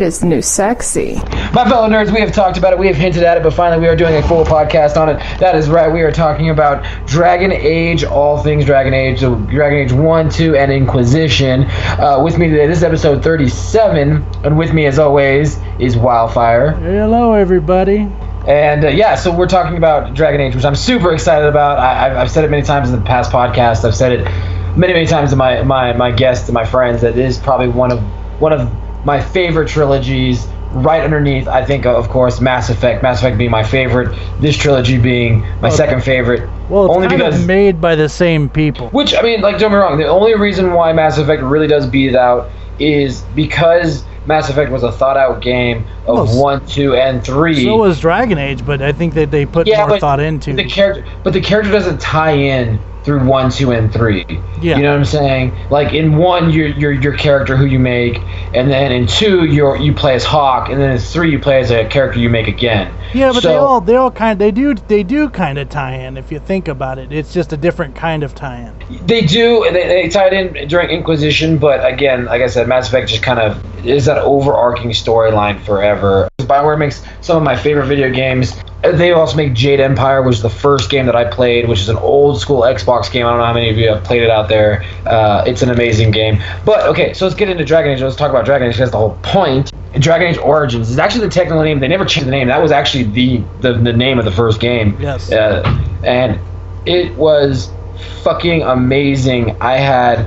is the new sexy. My fellow nerds, we have talked about it, we have hinted at it, but finally we are doing a full podcast on it. That is right, we are talking about Dragon Age, all things Dragon Age, so Dragon Age 1, 2, and Inquisition. With me today, this is episode 37, and with me as always is Wyldfyre. Hello everybody. And so we're talking about Dragon Age, which I'm super excited about. I've said it many times in the past podcasts. I've said it many times to my guests and my friends that it is probably one of my favorite trilogies. Right underneath, I think, of course, Mass Effect. Mass Effect being my favorite. This trilogy being my second favorite. Well, it's only because made by the same people. Which, I mean, like, don't get me wrong. The only reason why Mass Effect really does beat it out is because Mass Effect was a thought-out game of 1, 2, and 3. So was Dragon Age, but I think that they put more thought into the character. But the character doesn't tie in through 1, 2, and 3. Yeah. You know what I'm saying? Like in 1, you're your character who you make, and then in 2 you play as Hawk, and then in 3 you play as a character you make again. Yeah, but they all kind of they do kind of tie in if you think about it. It's just a different kind of tie-in. They do. They tied in during Inquisition, but again, like I said, Mass Effect just kind of is that overarching storyline forever. BioWare makes some of my favorite video games. They also make Jade Empire, which is the first game that I played, which is an old school Xbox game. I don't know how many of you have played it out there. It's an amazing game. But okay, so let's get into Dragon Age. Let's talk about Dragon Age. That's the whole point. Dragon Age Origins is actually the technical name. They never changed the name. That was actually the name of the first game. Yes. And it was fucking amazing. I had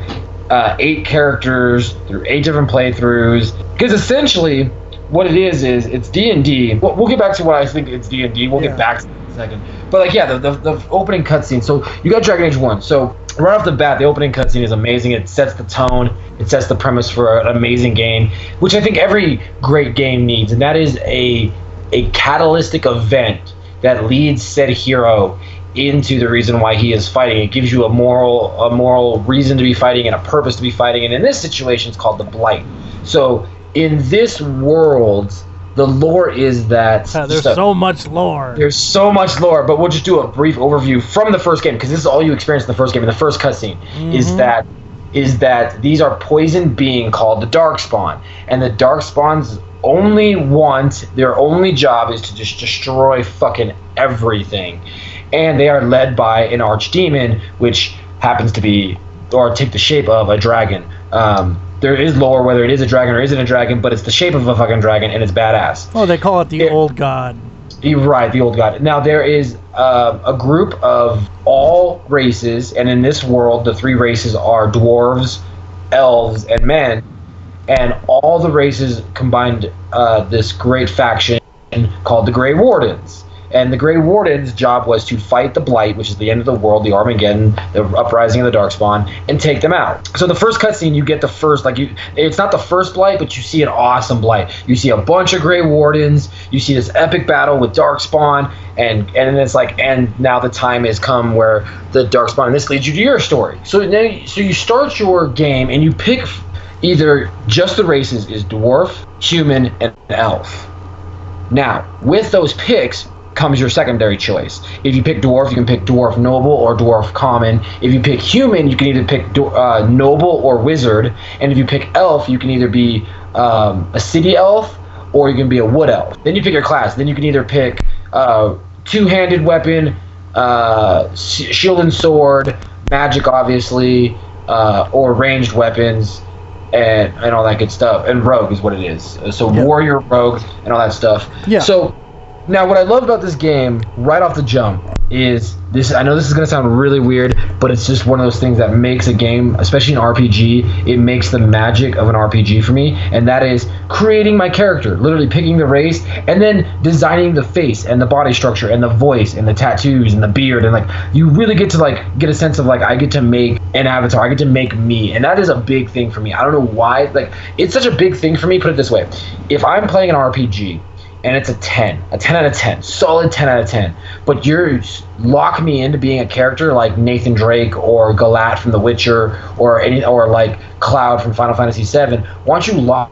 8 characters through 8 different playthroughs. Because essentially, what it is it's D&D. We'll get back to what I think it's D&D. We'll get back to it in a second. But like, yeah, the opening cutscene. So you got Dragon Age 1. So right off the bat, the opening cutscene is amazing. It sets the tone. It sets the premise for an amazing game, which I think every great game needs, and that is a catalytic event that leads said hero into the reason why he is fighting. It gives you a moral reason to be fighting and a purpose to be fighting. And in this situation, it's called the Blight. So in this world, the lore is that there's so much lore. There's so much lore, but we'll just do a brief overview from the first game, because this is all you experience in the first game. In the first cutscene, is that these are poison being called the Darkspawn, and the Darkspawn's their only job is to just destroy fucking everything, and they are led by an archdemon, which happens to be or take the shape of a dragon. There is lore whether it is a dragon or isn't a dragon, but it's the shape of a fucking dragon, and it's badass. Oh, they call it the Old God. You're right, the Old God. Now, there is a group of all races, and in this world, the 3 races are dwarves, elves, and men, and all the races combined this great faction called the Grey Wardens. And the Grey Warden's job was to fight the Blight, which is the end of the world, the Armageddon, the uprising of the Darkspawn, and take them out. So the first cutscene, you get the first, it's not the first Blight, but you see an awesome Blight. You see a bunch of Grey Wardens, you see this epic battle with Darkspawn, and it's like, and now the time has come where the Darkspawn, and this leads you to your story. So you start your game, and you pick either just the races is dwarf, human, and elf. Now, with those picks comes your secondary choice. If you pick dwarf, you can pick dwarf noble or dwarf common. If you pick human, you can either pick noble or wizard. And if you pick elf, you can either be a city elf or you can be a wood elf. Then you pick your class. Then you can either pick two-handed weapon, shield and sword, magic obviously, or ranged weapons, and all that good stuff. And rogue is what it is. So warrior, rogue, and all that stuff. Yeah. So now, what I love about this game, right off the jump, is this. I know this is going to sound really weird, but it's just one of those things that makes a game, especially an RPG, it makes the magic of an RPG for me, and that is creating my character, literally picking the race, and then designing the face, and the body structure, and the voice, and the tattoos, and the beard, and, you really get to, get a sense of, I get to make an avatar, I get to make me, and that is a big thing for me. I don't know why, it's such a big thing for me. Put it this way, if I'm playing an RPG, and it's a 10 out of 10, solid 10 out of 10. But you're lock me into being a character like Nathan Drake or Galat from The Witcher or Cloud from Final Fantasy VII. Once you lock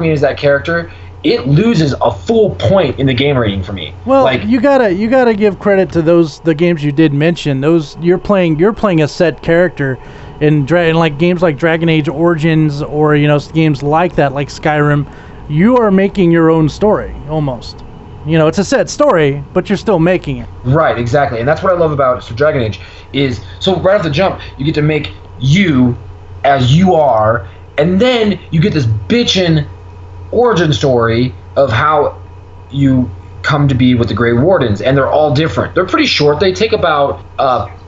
me as that character, it loses a full point in the game rating for me. Well, you gotta give credit to the games you did mention. Those you're playing a set character. In games like Dragon Age Origins or games like that, like Skyrim. you are making your own story almost. You know, it's a set story, but you're still making it. Right, exactly. And that's what I love about Dragon Age is, so right off the jump, you get to make you as you are, and then you get this bitchin' origin story of how you come to be with the Grey Wardens, and they're all different. They're pretty short. They take about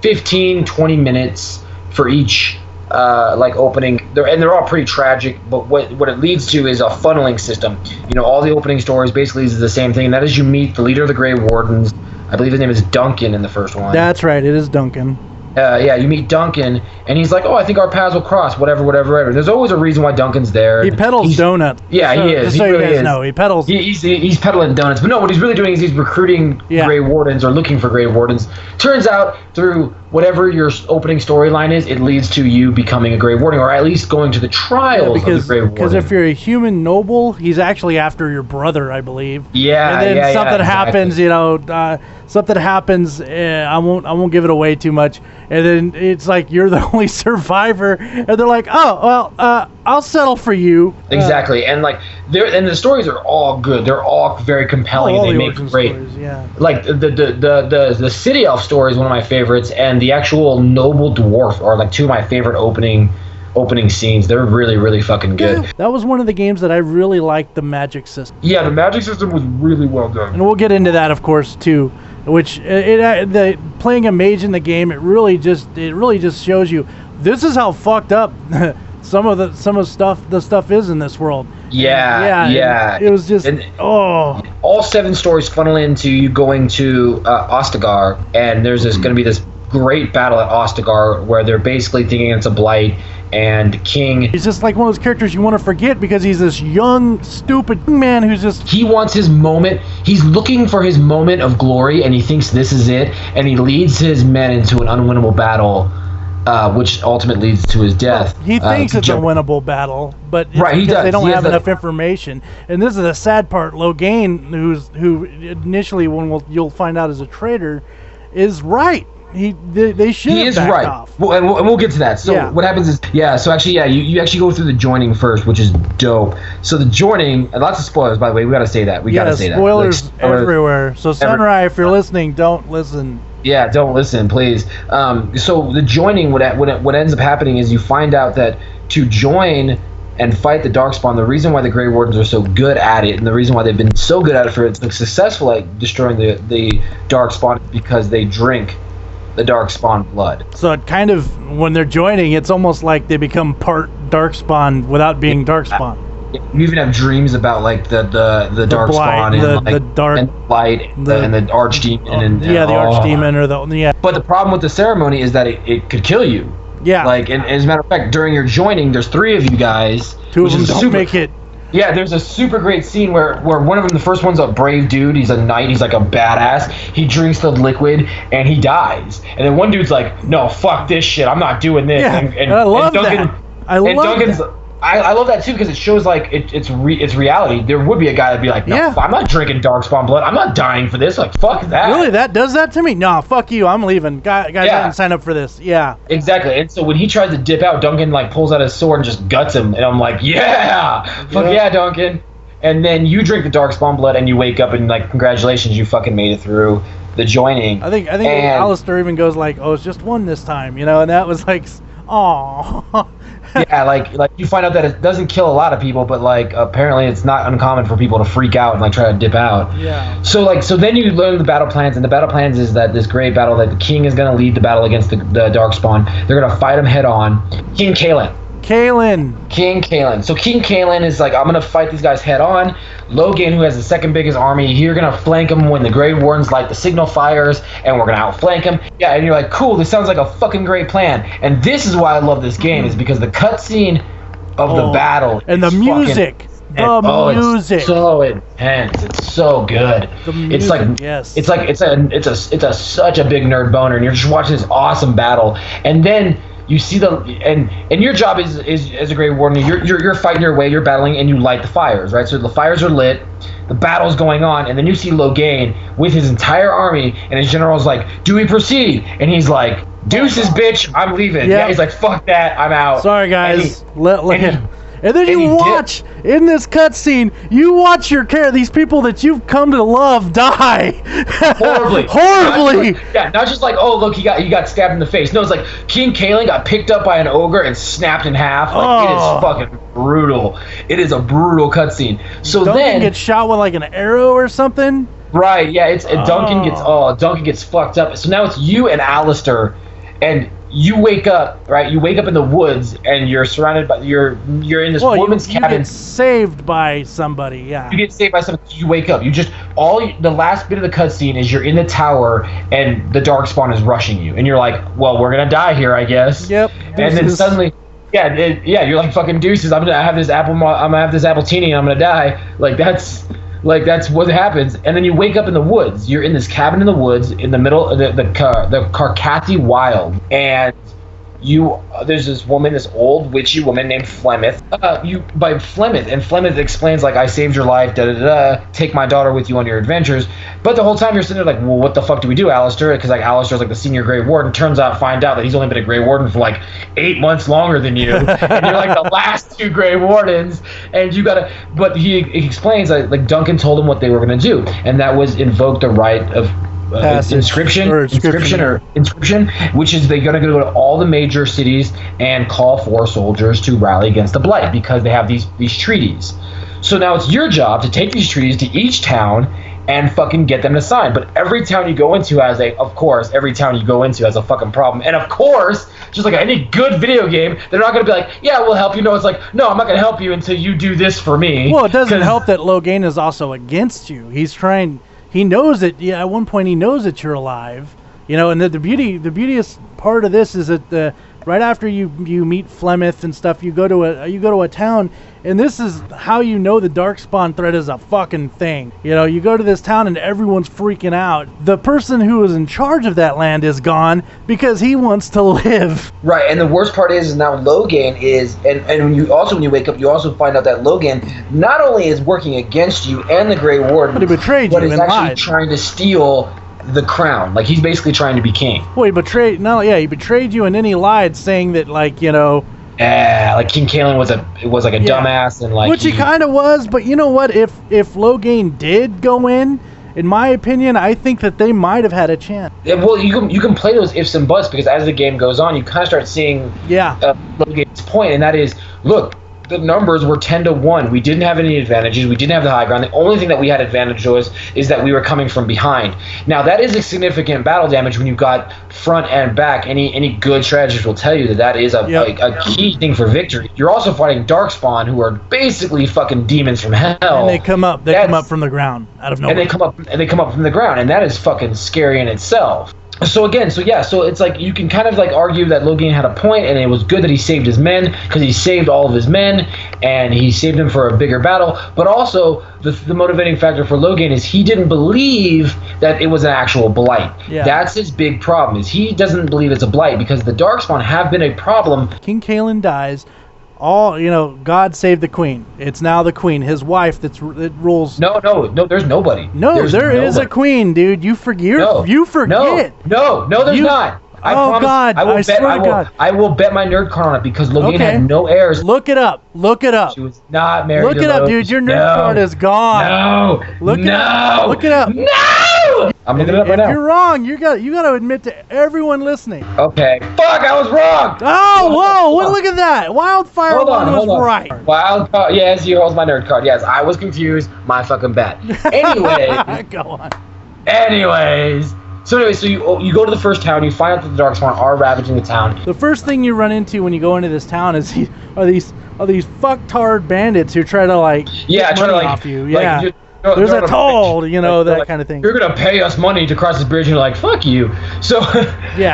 15, 20 minutes for each opening. They're all pretty tragic, but what it leads to is a funneling system. You know, all the opening stories basically is the same thing, and that is you meet the leader of the Grey Wardens. I believe his name is Duncan in the first one. That's right, it is Duncan. Yeah, you meet Duncan, and he's like, "Oh, I think our paths will cross." Whatever. There's always a reason why Duncan's there. He peddles donuts. Yeah, so, he is. Just so you guys know, he peddles. He's peddling donuts, but no, what he's really doing is he's recruiting Grey Wardens or looking for Grey Wardens. Turns out through whatever your opening storyline is, it leads to you becoming a Grey Warden, or at least going to the trials of the Grey Warden. Because if you're a human noble, he's actually after your brother, I believe. Yeah, and then something happens, you know. Something happens. I won't give it away too much. And then it's like you're the only survivor, and they're like, "Oh, well, I'll settle for you." Exactly, and the stories are all good. They're all very compelling, and they make great. Stories, yeah. Like the City Elf story is one of my favorites, and the actual Noble Dwarf are like two of my favorite opening scenes. They're really, really fucking good. Yeah, that was one of the games that I really liked, the magic system. Yeah, the magic system was really well done. And we'll get into that, of course, too. Which playing a mage in the game, it really just shows you this is how fucked up some of the stuff is in this world. Yeah. It was just all 7 stories funnel into you going to Ostagar, and there's going to be this great battle at Ostagar where they're basically thinking it's a blight. And King, he's just like one of those characters you want to forget because he's this young, stupid man who's just... He wants his moment. He's looking for his moment of glory, and he thinks this is it. And he leads his men into an unwinnable battle, which ultimately leads to his death. He thinks it's a winnable battle, but he does. They don't have enough information. And this is the sad part. Logain, who initially, you'll find out is a traitor, is right. They should have backed off. Well, and we'll get to that. So what happens is, you actually go through the joining first, which is dope. So the joining, and lots of spoilers, by the way. We gotta say that. We gotta say that. Spoilers everywhere. So Sunrai, if you're listening, don't listen. Yeah, don't listen, please. So the joining, what ends up happening is you find out that to join and fight the Darkspawn, the reason why the Grey Wardens are so good at it, and the reason why they've been so good at it for successful at destroying the Darkspawn, is because they drink the Darkspawn blood. So it kind of, when they're joining, it's almost like they become part Darkspawn without being Darkspawn. You even have dreams about like the Darkspawn and the dark and light and the Archdemon and the Archdemon or the But the problem with the ceremony is that it could kill you. Yeah. Like, and as a matter of fact, during your joining, there's 3 of you guys. 2 of them don't make it. Yeah, there's a super great scene where one of them, the first one's a brave dude. He's a knight. He's like a badass. He drinks the liquid and he dies. And then one dude's like, "No, fuck this shit. I'm not doing this." Yeah, and I love that. I love that. I love that too because it shows like it's reality. There would be a guy that'd be like, "No, I'm not drinking Darkspawn blood. I'm not dying for this. Like, fuck that." Really, that does that to me? No, fuck you. I'm leaving. Guys, I didn't sign up for this. Yeah. Exactly. And so when he tries to dip out, Duncan like pulls out his sword and just guts him. And I'm like, fuck yeah, Duncan. And then you drink the Darkspawn blood and you wake up and like, congratulations, you fucking made it through the joining. I think Alistair even goes like, "Oh, it's just 1 this time," you know, and that was like, "Aw." Yeah, like you find out that it doesn't kill a lot of people, but like apparently it's not uncommon for people to freak out and like try to dip out. Yeah. So then you learn the battle plans, and the battle plans is that this great battle that the king is going to lead the battle against the Darkspawn. They're going to fight him head on. King Kalen. So King Kalen is like, "I'm going to fight these guys head on." Logan, who has the second biggest army, you're going to flank him when the Grey Wardens light the signal fires, and we're going to outflank him. Yeah, and you're like, cool, this sounds like a fucking great plan. And this is why I love this game, is because the cutscene of the battle and the music. It's so intense. It's so good. It's such a big nerd boner, and you're just watching this awesome battle, and then you see and your job is as a Grey Warden, you're fighting your way, you're battling, and you light the fires, right? So the fires are lit, the battle's going on, and then you see Logain with his entire army, and his general's like, "Do we proceed?" And he's like, "Deuces, bitch, I'm leaving." Yeah, he's like, "Fuck that, I'm out." Sorry, guys. And then you watch in this cutscene, you watch these people that you've come to love die horribly. Horribly. Not just like, oh look, he got stabbed in the face. No, it's like King Kaelin got picked up by an ogre and snapped in half. Like it is fucking brutal. It is a brutal cutscene. So then gets shot with like an arrow or something. Right, yeah, Duncan gets fucked up. So now it's you and Alistair, and you wake up, right? You wake up in the woods, and you're surrounded by you're in this woman's cabin. You get saved by somebody, yeah. You get saved by somebody. You wake up. The last bit of the cutscene is you're in the tower, and the Darkspawn is rushing you, and you're like, well, we're gonna die here, I guess. Yep. And then suddenly. You're like fucking deuces. I'm gonna have this appletini, and I'm gonna die. Like that's what happens, and then you wake up in the woods. You're in this cabin in the woods in the middle of the Carcathy Wild, and there's this woman, this old witchy woman named Flemeth. And Flemeth explains like, I saved your life, take my daughter with you on your adventures. But the whole time you're sitting there like, well, what the fuck do we do, Alistair? Because like Alistair's like the senior Grey Warden. Find out that he's only been a Grey Warden for like 8 months longer than you, and you're like the last 2 Grey Wardens, and you gotta. But he explains like Duncan told him what they were gonna do, and that was invoke the right of. Inscription, which is they're going to go to all the major cities and call for soldiers to rally against the Blight because they have these treaties. So now it's your job to take these treaties to each town and fucking get them to sign. But every town you go into has a fucking problem. And of course, just like any good video game, they're not going to be like, yeah, we'll help you. No, it's like, no, I'm not going to help you until you do this for me. Well, it doesn't help that Loghain is also against you. He knows that. Yeah, at one point he knows that you're alive. And the beauteous part of this is that right after you meet Flemeth and stuff, you go to a town, and this is how you know the Darkspawn threat is a fucking thing. You go to this town and everyone's freaking out. The person who is in charge of that land is gone because he wants to live. Right, and the worst part is now Loghain is, and when you wake up, you also find out that Loghain not only is working against you and the Grey Warden, but he betrayed you, but is actually trying to steal the crown. Like he's basically trying to be king. Well, he betrayed you, and then he lied, saying that like King Kaelin was like a dumbass, and like which he kind of was. But you know what? If Loghain did go in my opinion, I think that they might have had a chance. Yeah, well, you can play those ifs and buts because as the game goes on, you kind of start seeing Loghain's point, and that is, look. The numbers were 10-1. We didn't have any advantages. We didn't have the high ground. The only thing that we had advantage is that we were coming from behind. Now that is a significant battle damage when you've got front and back. Any good strategist will tell you that is a key thing for victory. You're also fighting Darkspawn, who are basically fucking demons from hell. And they come up from the ground out of nowhere. And they come up from the ground, and that is fucking scary in itself. So it's like you can kind of like argue that Loghain had a point, and it was good that he saved his men because he saved all of his men and he saved them for a bigger battle. But also the motivating factor for Loghain is he didn't believe that it was an actual blight. Yeah. That's his big problem, is he doesn't believe it's a blight because the Darkspawn have been a problem. King Kaelin dies. God saved the queen. It's now the queen, his wife, that rules. No, there's nobody. No, there is a queen, dude. You forget. You forget. No, there's not. I promise. God, I swear to God. I will bet my nerd card on it because Loghain had no heirs. Look it up. She was not married. Look it up, dude. Your nerd card is gone. No. Look it up. Look it up. No. I'm looking it up right now. If you're wrong, you got to admit to everyone listening. Okay. Fuck, I was wrong. Oh, whoa! Look at that. Wyldfyre1 was right. Yes, he holds my nerd card. Yes, I was confused. My fucking bet. Anyway. Go on. Anyways. So you go to the first town, you find out that the Darkspawn are ravaging the town. The first thing you run into when you go into this town is these fucktard bandits who try to get money off you. Yeah. There's a toll, that kind of thing. You're gonna pay us money to cross this bridge, and you're like, fuck you. So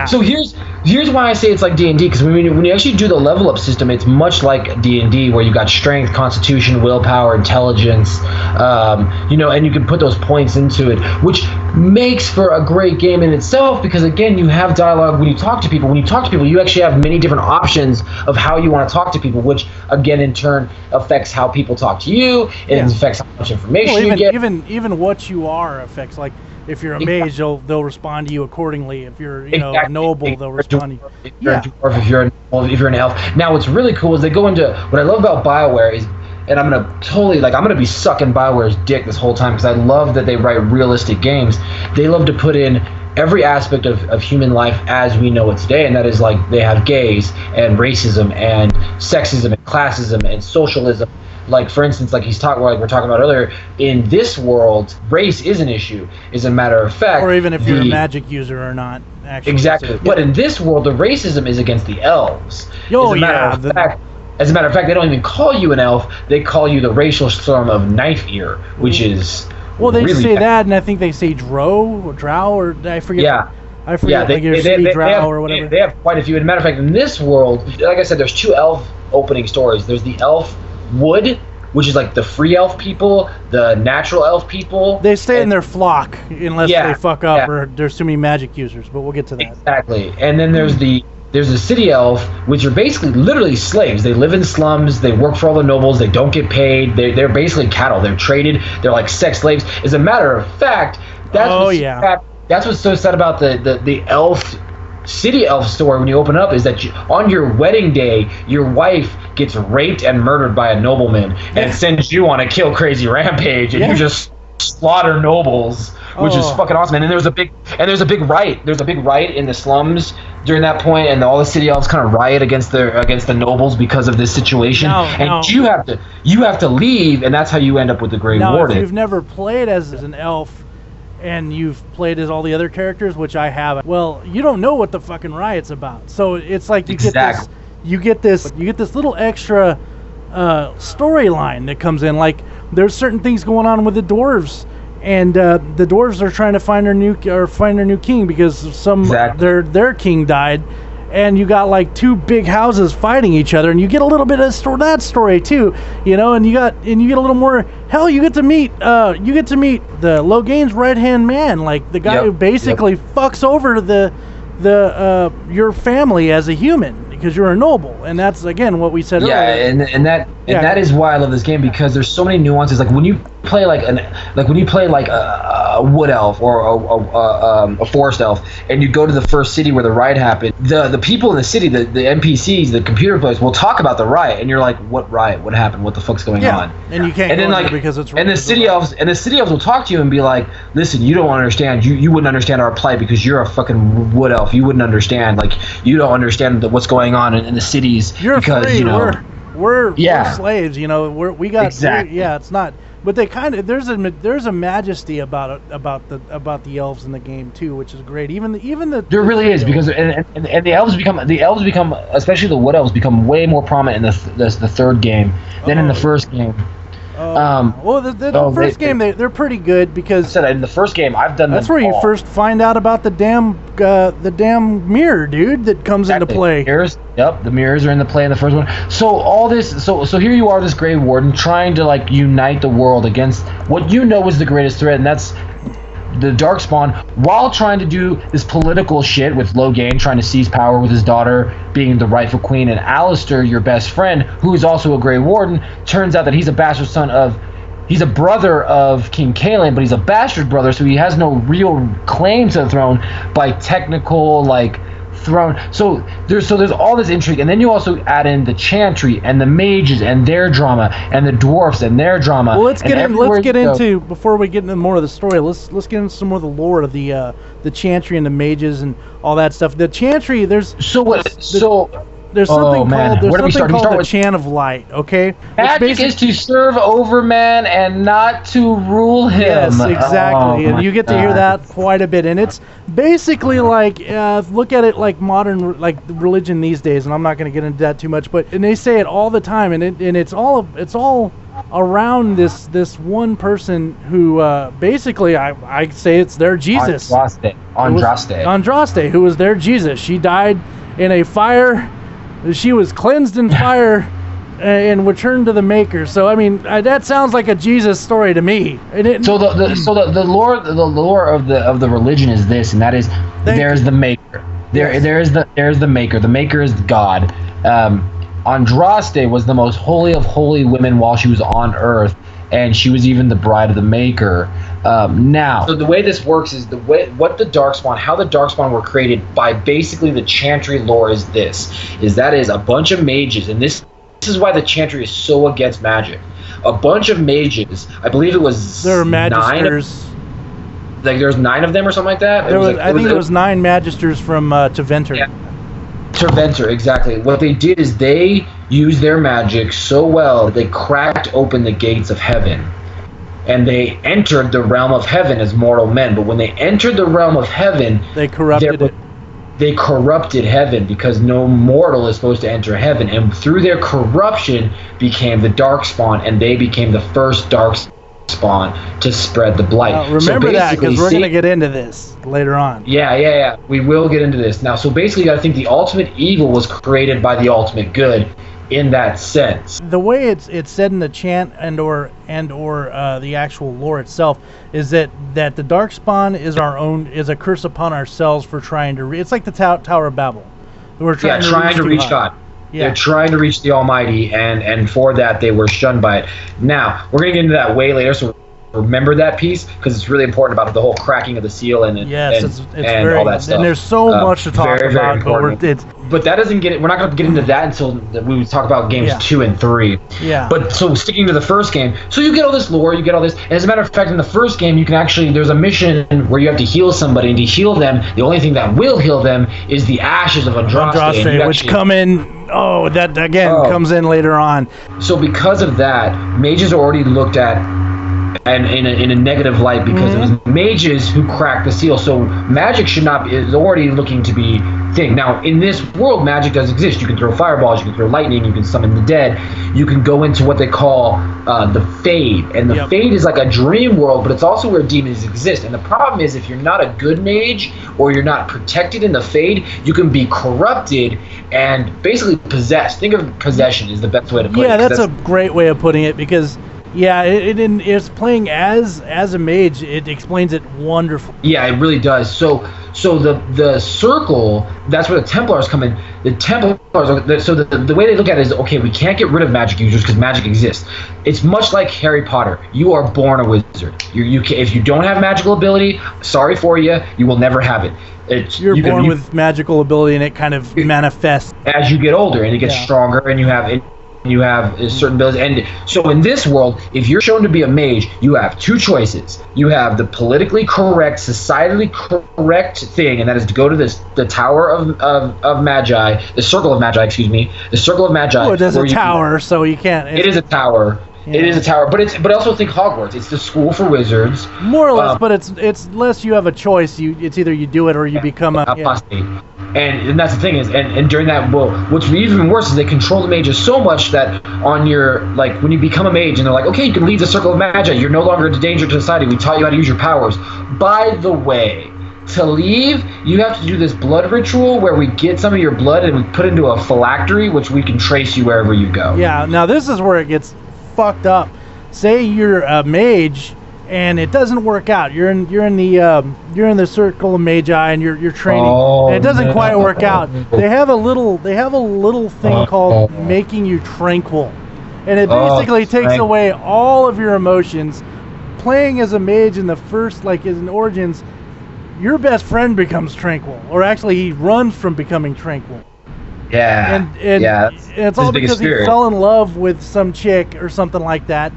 So here's why I say it's like D&D, because when you actually do the level up system, it's much like D&D, where you got strength, constitution, willpower, intelligence, and you can put those points into it, which makes for a great game in itself, because again, you have dialogue when you talk to people. When you talk to people, you actually have many different options of how you want to talk to people, which again in turn affects how people talk to you. It affects how much information you get. Even what you are affects, like If you're a mage, they'll respond to you accordingly. If you're a noble, they'll respond to you. If you're a dwarf, if you're an elf. Now, what's really cool is they go into what I love about BioWare is, and I'm gonna be sucking BioWare's dick this whole time because I love that they write realistic games. They love to put in every aspect of human life as we know it today, and that is like they have gays and racism and sexism and classism and socialism. Like, for instance, like we're talking about earlier, in this world, race is an issue. As a matter of fact, or even if you're a magic user or not. Actually, exactly. But in this world, the racism is against the elves. As a matter of fact, they don't even call you an elf. They call you the racial slur of Knife Ear, which is they really say that, and I think they say drow, or I forget. Yeah. I forget. They have, or whatever. They have quite a few. As a matter of fact, in this world, like I said, there's 2 elf opening stories. There's the elf wood, which is like the free elf people, the natural elf people. They stay in their flock unless they fuck up or there's too many magic users. But we'll get to that. Exactly. And then there's the city elf, which are basically literally slaves. They live in slums. They work for all the nobles. They don't get paid. They're basically cattle. They're traded. They're like sex slaves. As a matter of fact, that's what's so sad about the elf city elf story when you open up is that on your wedding day, your wife gets raped and murdered by a nobleman and sends you on a kill crazy rampage, and you just slaughter nobles, which is fucking awesome. And then there's a big riot. There's a big riot in the slums during that point, and all the city elves kind of riot against the nobles because of this situation. You have to leave, and that's how you end up with the Grey Warden. If you've never played as an elf and you've played as all the other characters, which I haven't, well, you don't know what the fucking riot's about. So it's like you get this little extra storyline that comes in. Like, there's certain things going on with the dwarves, and the dwarves are trying to find their new king because their king died, and you got like 2 big houses fighting each other, and you get a little bit of that story too, and you get a little more. Hell, you get to meet the Loghain's right hand man, like the guy who basically fucks over your family as a human because you're a noble, and that's again what we said earlier. And that is why I love this game, because there's so many nuances. Like when you play like a wood elf or a forest elf, and you go to the first city where the riot happened, the people in the city, the NPCs, the computer players will talk about the riot, and you're like, what riot? What happened? What the fuck's going on? And you can't. And then because it's and the city elves will talk to you and be like, listen, you don't understand. You wouldn't understand our plight because you're a fucking wood elf. You wouldn't understand. Like, you don't understand what's going on in the cities. You're because free. We're slaves. Exactly. It's not. But they kind of there's a majesty about the elves in the game too, which is great. Even the there really is, because and the elves become especially the wood elves become way more prominent in the third game than in the first game. The first game they're pretty good because in the first game I've done that's where you first find out about the damn mirror, dude, that comes into play. The mirrors are in the play in the first one. So all this, so here you are, this Grey Warden, trying to like unite the world against what you know is the greatest threat, and that's the Darkspawn, while trying to do this political shit with Loghain trying to seize power with his daughter being the rightful queen, and Alistair, your best friend, who is also a Grey Warden. Turns out that he's a bastard son he's a brother of King Kaelin, but he's a bastard brother, so he has no real claim to the throne by technical throne. So there's all this intrigue, and then you also add in the Chantry and the mages and their drama, and the dwarfs and their drama. Well, let's get into before we get into more of the story. Let's get into some more of the lore of the Chantry and the mages and all that stuff. The Chantry, there's something called the Chan of Light, okay? Magic is to serve over man and not to rule him. Yes, exactly. And you get to hear that quite a bit. And it's basically like, look at it like modern, like religion these days, and I'm not going to get into that too much, and they say it all the time, and it's all around this one person who basically I say it's their Jesus. Andraste, who was their Jesus. She died in a fire. She was cleansed in fire and returned to the Maker. So I mean, that sounds like a Jesus story to me. The lore of the religion is this, and that is there's the Maker. There's the Maker. The Maker is God. Andraste was the most holy of holy women while she was on Earth, and she was even the bride of the Maker. Now, so the way this works is what the Darkspawn, how the Darkspawn were created by basically the Chantry lore is that is a bunch of mages, and this is why the Chantry is so against magic. A bunch of mages, I believe it was there were magisters. There's 9 of them or something like that. I think there was 9 magisters from Teventer. Yeah. Teventer, exactly. What they did is they used their magic so well that they cracked open the gates of heaven. And they entered the realm of heaven as mortal men. But when they entered the realm of heaven, they corrupted it. They corrupted heaven because no mortal is supposed to enter heaven. And through their corruption became the Darkspawn, and they became the first Darkspawn to spread the blight. Remember that, because we're going to get into this later on. Yeah. We will get into this. Now, so basically, I think the ultimate evil was created by the ultimate good. In that sense, the way it's said in the chant and or the actual lore itself is that the Darkspawn is a curse upon ourselves for trying to it's like the Tower of Babel. We're trying to reach God. Yeah. They're trying to reach the Almighty, and for that they were shunned by it. Now we're gonna get into that way later, so remember that piece because it's really important about the whole cracking of the seal and it's all that stuff. And there's so much to talk about. Very important. But that doesn't get it. We're not going to get into that until we talk about games 2 and 3. Yeah. But so sticking to the first game, so you get all this lore, you get all this. And as a matter of fact, in the first game, you can actually there's a mission where you have to heal somebody, and to heal them, the only thing that will heal them is the ashes of Andraste, which come in. Oh, that again comes in later on. So because of that, mages are already looked at and in a negative light because it was mages who cracked the seal. So magic is already looking to be thing. Now in this world, magic does exist. You can throw fireballs, you can throw lightning, you can summon the dead, you can go into what they call the Fade, and the Fade is like a dream world, but it's also where demons exist. And the problem is if you're not a good mage or you're not protected in the Fade, you can be corrupted and basically possessed. Think of possession is the best way to put it. Yeah, that's a great way of putting it because it's playing as a mage. It explains it wonderfully. Yeah, it really does. So the circle, that's where the Templars come in. The Templars, so the way they look at it is, okay, we can't get rid of magic users because magic exists. It's much like Harry Potter. You are born a wizard. If you don't have magical ability, sorry for you, you will never have it. You're born with magical ability, and it kind of manifests as you get older, and it gets stronger, and you have certain abilities. And so in this world, if you're shown to be a mage, you have 2 choices. You have the politically correct, societally correct thing, and that is to go to the Tower of Magi, the Circle of Magi, the Circle of Magi. Oh, it is a tower, so you can't. It is a tower. Yeah. It is a tower, but also think Hogwarts. It's the school for wizards. More or less, but it's less you have a choice. It's either you do it or you become a apostate. And that's the thing is, and during that, what's even worse is they control the mages so much that on your, like, when you become a mage and they're like, okay, you can leave the Circle of Magi, you're no longer a danger to society, we taught you how to use your powers. By the way, to leave, you have to do this blood ritual where we get some of your blood and we put it into a phylactery, which we can trace you wherever you go. Yeah, now this is where it gets fucked up. Say you're a mage and it doesn't work out. You're in the Circle of Magi and you're training, and it doesn't quite work out. They have a little thing called making you tranquil, and it basically takes away all of your emotions. Playing as a mage in the first, like as in Origins, your best friend becomes tranquil, or actually he runs from becoming tranquil. Yeah, and it's all because he fell in love with some chick or something like that,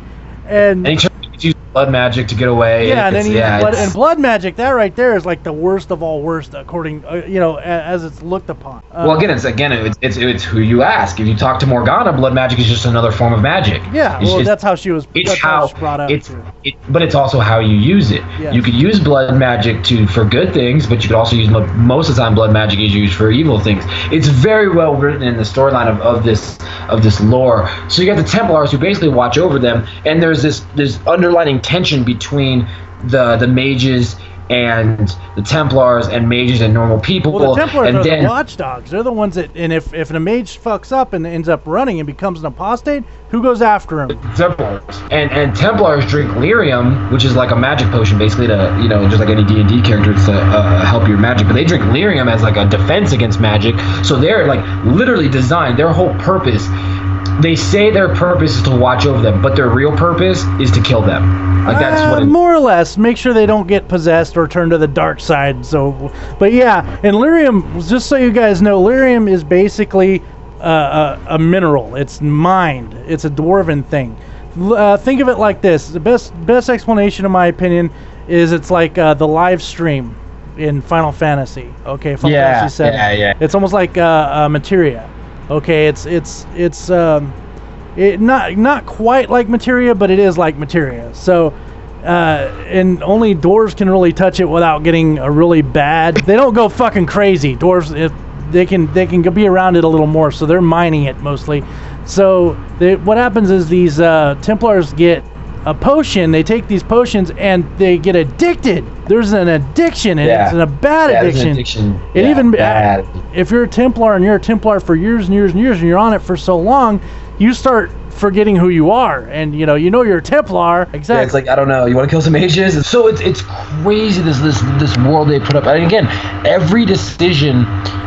and he used blood magic to get away. Yeah, and blood magic, that right there is like the worst of all worst, according as it's looked upon. Well, it's who you ask. If you talk to Morgana, blood magic is just another form of magic. Yeah, that's how she was. How she brought up. But it's also how you use it. Yes. You could use blood magic for good things, but you could also use most of the time blood magic is used for evil things. It's very well written in the storyline of this lore. So you got the Templars who basically watch over them, and there's this underlining tension between the mages and the Templars and mages and normal people. Well, the Templars are the watchdogs. They're the ones that, and if a mage fucks up and ends up running and becomes an apostate, who goes after him? Templars. And Templars drink lyrium, which is like a magic potion, basically to, just like any D&D character, it's to help your magic. But they drink lyrium as like a defense against magic. So they're like literally designed, their whole purpose, they say their purpose is to watch over them, but their real purpose is to kill them. Like that's what more or less. Make sure they don't get possessed or turn to the dark side. So, but yeah, and lyrium, just so you guys know, lyrium is basically a mineral. It's mined. It's a dwarven thing. Think of it like this. The best explanation, in my opinion, is it's like the live stream in Final Fantasy. Okay, Final Fantasy VII. Yeah. It's almost like materia. Okay, it's not quite like materia, but it is like materia. So, and only dwarves can really touch it without getting a really bad. They don't go fucking crazy. Dwarves, if they can be around it a little more, so they're mining it mostly. So what happens is these Templars get a potion. They take these potions and they get addicted. There's an addiction, and it's a bad addiction. Bad. If you're a Templar and you're a Templar for years and years and years, and you're on it for so long, you start forgetting who you are, and you know you're a Templar. Exactly. Yeah, it's like, I don't know, you want to kill some mages? So it's crazy, this world they put up. And again, every decision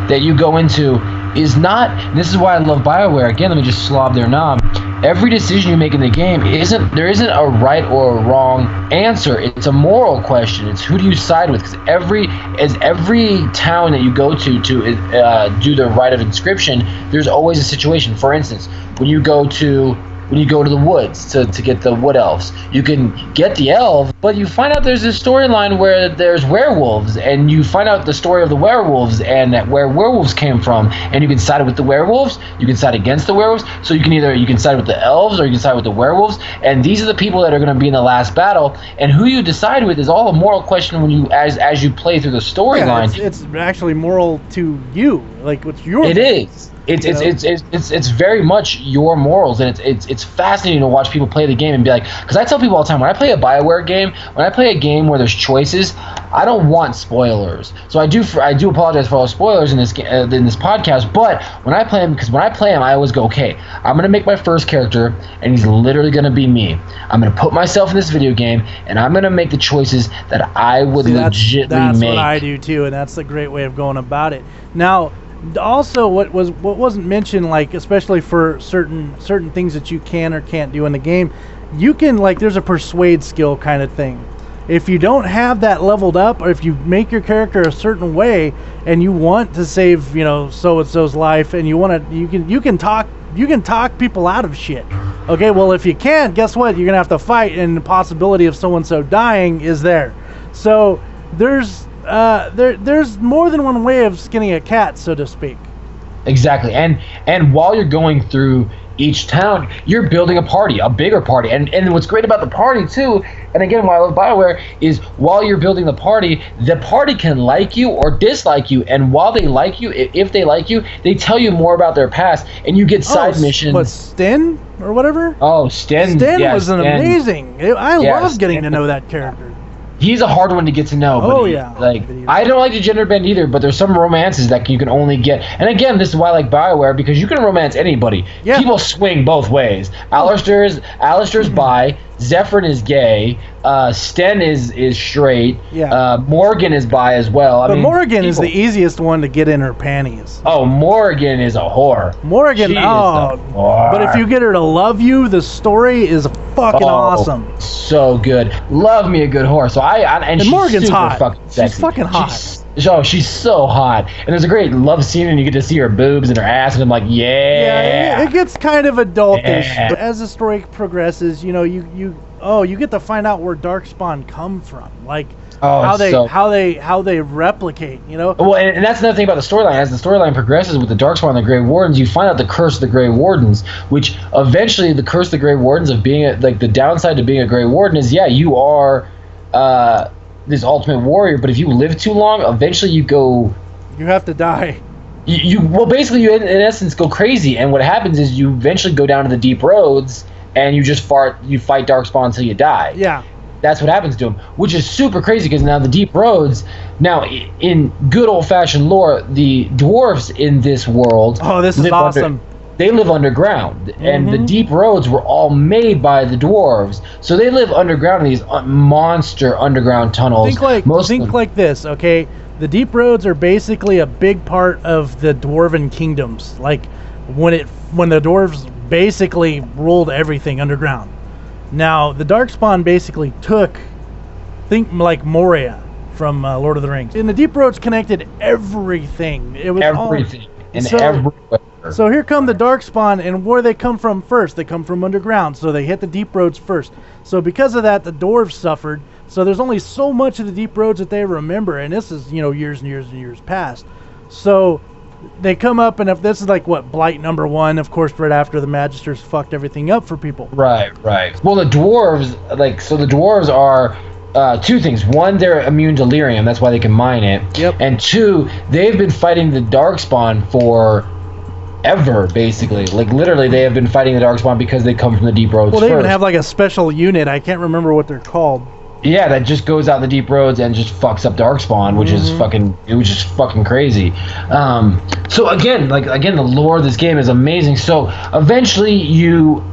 that you go into is not, and this is why I love BioWare. Again, let me just slob their knob. Every decision you make in the game there isn't a right or a wrong answer. It's a moral question. It's who do you side with? Because every town that you go to do the rite of inscription, there's always a situation. For instance, when you go to the woods to get the wood elves, you can get the elves, but you find out there's this storyline where there's werewolves, and you find out the story of the werewolves and where werewolves came from, and you can side with the werewolves, you can side against the werewolves. So you can side with the elves or you can side with the werewolves, and these are the people that are going to be in the last battle, and who you decide with is all a moral question when you as you play through the storyline. Yeah, it's actually moral to you, like what's your. It is. It's very much your morals, and it's fascinating to watch people play the game and be like, because I tell people all the time, when I play a BioWare game, when I play a game where there's choices, I don't want spoilers. So I do apologize for all the spoilers in this podcast, but when I play them, I always go, okay, I'm gonna make my first character, and he's literally gonna be me. I'm gonna put myself in this video game, and I'm gonna make the choices that I would legitimately that's make. That's what I do too, and that's a great way of going about it. Now, also, what wasn't mentioned, like especially for certain things that you can or can't do in the game, you can, like, there's a persuade skill kind of thing. If you don't have that leveled up, or if you make your character a certain way and you want to save, so and so's life, and you can talk people out of shit. Okay, well, if you can't, guess what? You're gonna have to fight, and the possibility of so and so dying is there. So there's more than one way of skinning a cat, so to speak. Exactly, and while you're going through each town, you're building a party, a bigger party, and what's great about the party too, and again, why I love BioWare, is while you're building the party can like you or dislike you, and while they like you, if they like you, they tell you more about their past, and you get side missions. What, Sten or whatever? Oh, Sten was amazing. I love getting to know that character. He's a hard one to get to know. But like, I don't like to gender bend either, but there's some romances that you can only get. And again, this is why I like BioWare, because you can romance anybody. Yeah. People swing both ways. Alistair's bi, Zephyrin is gay, Sten is straight, Morgan is bi as well. But Morgan is the easiest one to get in her panties. Oh, Morgan is a whore. But if you get her to love you, the story is fucking awesome. So good. Love me a good whore. So and Morgan's hot. Fucking sexy. She's fucking hot. She's so hot. And there's a great love scene, and you get to see her boobs and her ass, and I'm like, yeah. It gets kind of adultish. Yeah. As the story progresses, you get to find out where Darkspawn come from, like how they replicate. Well, and that's another thing about the storyline. As the storyline progresses with the Darkspawn and the Grey Wardens, you find out the curse of the Grey Wardens, which eventually the curse of the Grey Wardens of being the downside to being a Grey Warden is, you are this ultimate warrior, but if you live too long, eventually you have to die. You in essence go crazy, and what happens is you eventually go down to the deep roads, and you fight Darkspawn until you die. Yeah. That's what happens to him, which is super crazy, because now the deep roads, in good old-fashioned lore, the dwarves in this world... Oh, this is awesome. They live underground, and the deep roads were all made by the dwarves. So they live underground in these monster underground tunnels. Think like this, okay? The deep roads are basically a big part of the dwarven kingdoms. Like when the dwarves basically ruled everything underground. Now, the Darkspawn basically took, think like Moria from Lord of the Rings. And the Deep Roads connected everything. It was everything. So here come the Darkspawn, and where they come from first? They come from underground, so they hit the Deep Roads first. So because of that, the dwarves suffered. So there's only so much of the Deep Roads that they remember, and this is, years and years and years past. So they come up, and if this is like what, Blight number 1, of course, right after the Magisters fucked everything up for people. Right. Well, the dwarves, the dwarves are two things. One, they're immune to lyrium, that's why they can mine it. Yep. And two, they've been fighting the Darkspawn for ever, basically. Like, literally, they have been fighting the Darkspawn because they come from the Deep Roads. Well, they first. even have like a special unit. I can't remember what they're called. Yeah, that just goes out the Deep Roads and just fucks up Darkspawn, which is fucking crazy. So again, the lore of this game is amazing. So eventually,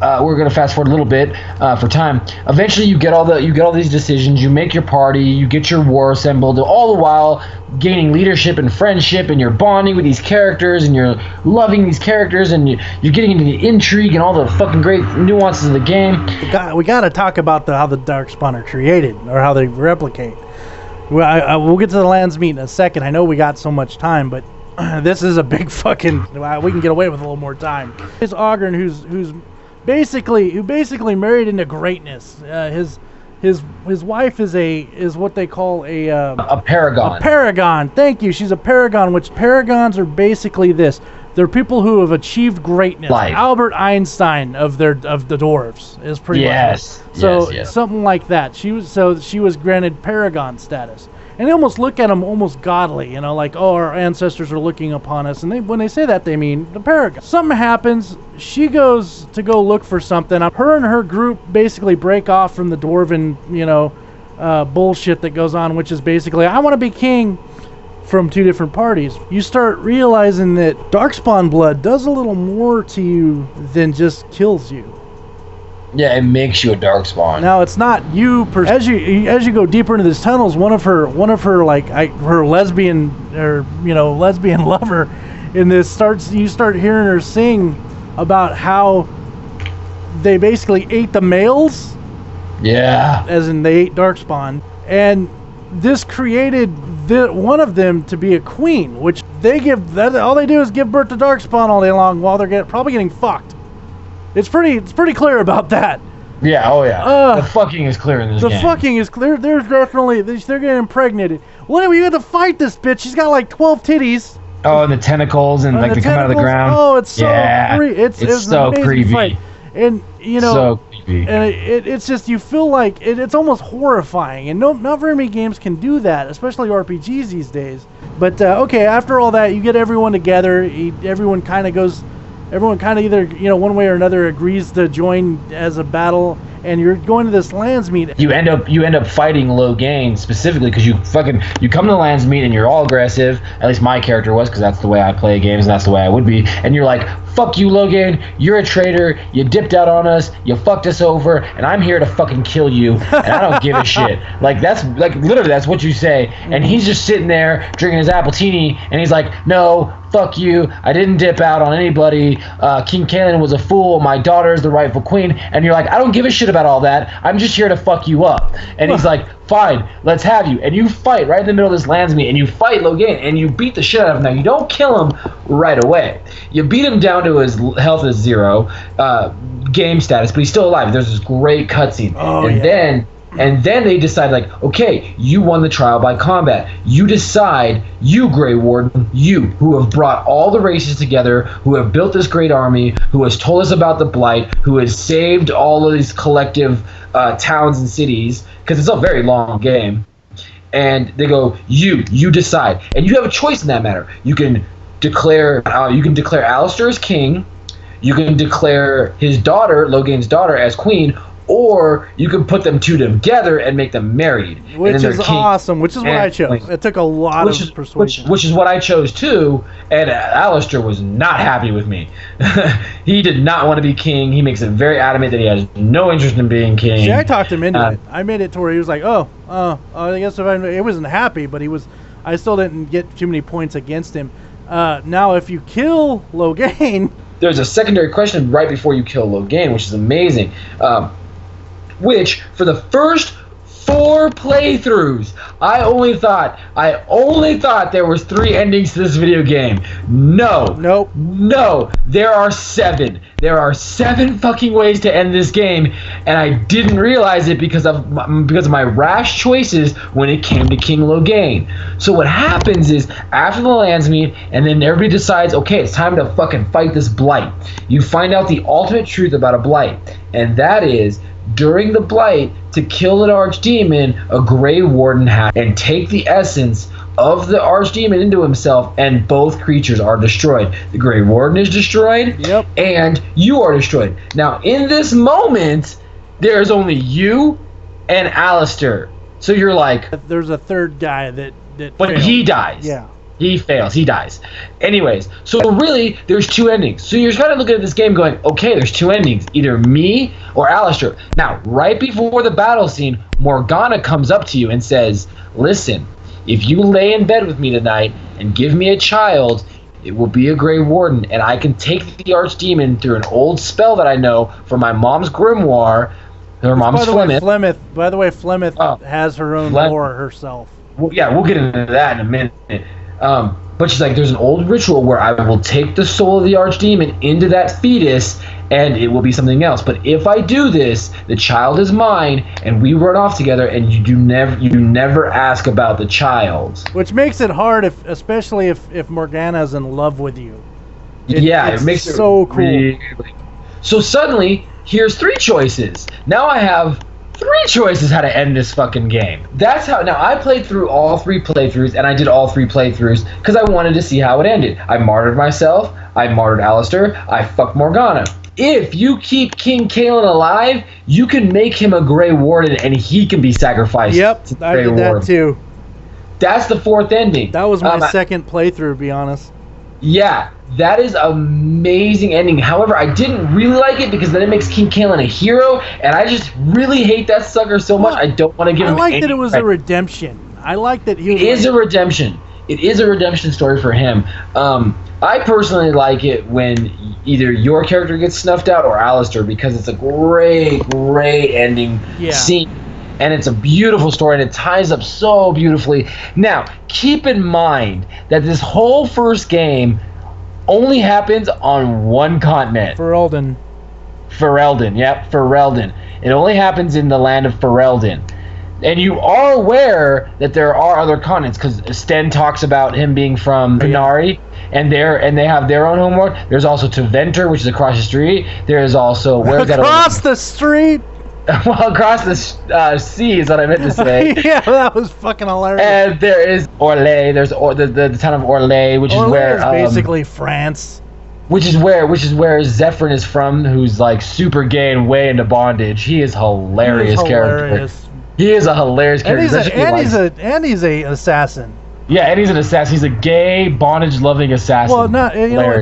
we're gonna fast forward a little bit for time. Eventually, you get all these decisions. You make your party. You get your war assembled. All the while gaining leadership and friendship, and you're bonding with these characters, and you're loving these characters, and you're getting into the intrigue and all the fucking great nuances of the game. We gotta talk about how the Darkspawn are created, or how they replicate. We'll get to the lands meet in a second. I know we got so much time, but this is a big fucking. We can get away with a little more time. It's Ogren, who's basically married into greatness. His wife is what they call a paragon. A paragon. Thank you. She's a paragon, which paragons are basically this. They're people who have achieved greatness. Life. Albert Einstein of the dwarves is pretty much. So something like that. She was granted paragon status. And they almost look at them almost godly, like, oh, our ancestors are looking upon us. And when they say that, they mean the paragon. Something happens. She goes to go look for something. Her and her group basically break off from the dwarven, bullshit that goes on, which is basically, I want to be king, from two different parties. You start realizing that Darkspawn blood does a little more to you than just kills you. Yeah, it makes you a Darkspawn. Now it's not you as you go deeper into these tunnels. One of her her lesbian lesbian lover in this you start hearing her sing about how they basically ate the males. Yeah. As in they ate Darkspawn, and this created one of them to be a queen, which all they do is give birth to Darkspawn all day long while they're probably getting fucked. It's pretty clear about that. Yeah, oh yeah. The fucking is clear in this game. The fucking is clear. There's definitely they're getting impregnated. Well, anyway, you had to fight this bitch. She's got like 12 titties. Oh, and the tentacles and they come out of the ground. Oh, it's so it's so creepy. Fight. And so creepy. And it's just, you feel like it's almost horrifying. And not very many games can do that, especially RPGs these days. But okay, after all that, you get everyone together. Everyone kind of either one way or another agrees to join as a battle, and you're going to this lands meet. You end up fighting Logain specifically because you come to the lands meet and you're all aggressive. At least my character was, because that's the way I play games and that's the way I would be. And you're like, fuck you, Logain, you're a traitor, you dipped out on us, you fucked us over, and I'm here to fucking kill you, and I don't give a shit. Literally that's what you say. And he's just sitting there drinking his appletini, and he's like, no, fuck you, I didn't dip out on anybody, King Kaelin was a fool, my daughter is the rightful queen. And you're like, I don't give a shit about all that, I'm just here to fuck you up. And he's like, fine, let's have you. And you fight right in the middle of this lands meet, and you fight Logain, and you beat the shit out of him. Now, you don't kill him right away. You beat him down to his health is 0, game status, but he's still alive. There's this great cutscene. And then they decide, like, okay, you won the trial by combat. You decide, you, Grey Warden, you, who have brought all the races together, who have built this great army, who has told us about the Blight, who has saved all of these collective towns and cities, because it's a very long game. And they go, you decide. And you have a choice in that matter. You can declare Alistair as king, you can declare his daughter, Logain's daughter, as queen, or you can put them two together and make them married. Which is awesome, which is what I chose. It took a lot of persuasion. Which is what I chose too, and Alistair was not happy with me. He did not want to be king. He makes it very adamant that he has no interest in being king. See, I talked him into it. I made it to where he was like, I guess he wasn't happy, but I still didn't get too many points against him. Now, if you kill Logain... There's a secondary question right before you kill Logain, which is amazing. which for the first 4 playthroughs, I only thought there was 3 endings to this video game. No. Nope. No. There are 7. There are 7 fucking ways to end this game, and I didn't realize it because of my rash choices when it came to King Logain. So what happens is, after the lands meet, and then everybody decides, okay, it's time to fucking fight this blight. You find out the ultimate truth about a blight, and that is, during the blight, to kill an archdemon, a Grey Warden has and take the essence of the archdemon into himself, and both creatures are destroyed. The Grey Warden is destroyed, yep, and you are destroyed. Now, in this moment, there's only you and Alistair. So you're like... There's a third guy that But failed. he dies. Yeah. He fails. He dies. Anyways, so really, there's 2 endings. So you're kind of looking at this game going, okay, there's 2 endings. Either me or Alistair. Now, right before the battle scene, Morgana comes up to you and says, listen, if you lay in bed with me tonight and give me a child, it will be a Grey Warden, and I can take the archdemon through an old spell that I know from my mom's grimoire, her mom's Flemeth. By the way, Flemeth has her own lore herself. Well, yeah, we'll get into that in a minute. But she's like, there's an old ritual where I will take the soul of the archdemon into that fetus, and it will be something else. But if I do this, the child is mine, and we run off together, and you never ask about the child. Which makes it hard, especially if Morgana's in love with you. It makes it so cool. Really... So suddenly, here's 3 choices. Now I have 3 choices how to end this fucking game. That's how. Now, I played through all 3 playthroughs, and I did all 3 playthroughs because I wanted to see how it ended. I martyred myself. I martyred Alistair. I fucked Morgana. If you keep King Kalen alive, you can make him a Grey Warden, and he can be sacrificed. Yep, to the I Grey did Warden. that too. That's the 4th ending. That was my second playthrough, to be honest. Yeah, that is amazing ending. However, I didn't really like it because then it makes King Kalen a hero, and I just really hate that sucker so much. I don't want to give him any I like that it was a redemption. I like that he was... It is a redemption. It is a redemption story for him. I personally like it when either your character gets snuffed out or Alistair, because it's a great, great ending scene. And it's a beautiful story, and it ties up so beautifully. Now, keep in mind that this whole first game only happens on 1 continent. Ferelden. Yep, Ferelden. It only happens in the land of Ferelden. And you are aware that there are other continents, because Sten talks about him being from Venari, and they have their own homeworld. There's also Teventer, which is across the street. There is also... Across the street? Well, across the sea is what I meant to say. Yeah, that was fucking hilarious. And there is Orlais. There's the town of Orlais, which is where basically France. Which is where Zephyrin is from, who's like super gay and way into bondage. He is hilarious character. He is a hilarious character. And he's a assassin. Yeah, and he's an assassin. He's a gay, bondage-loving assassin. Well,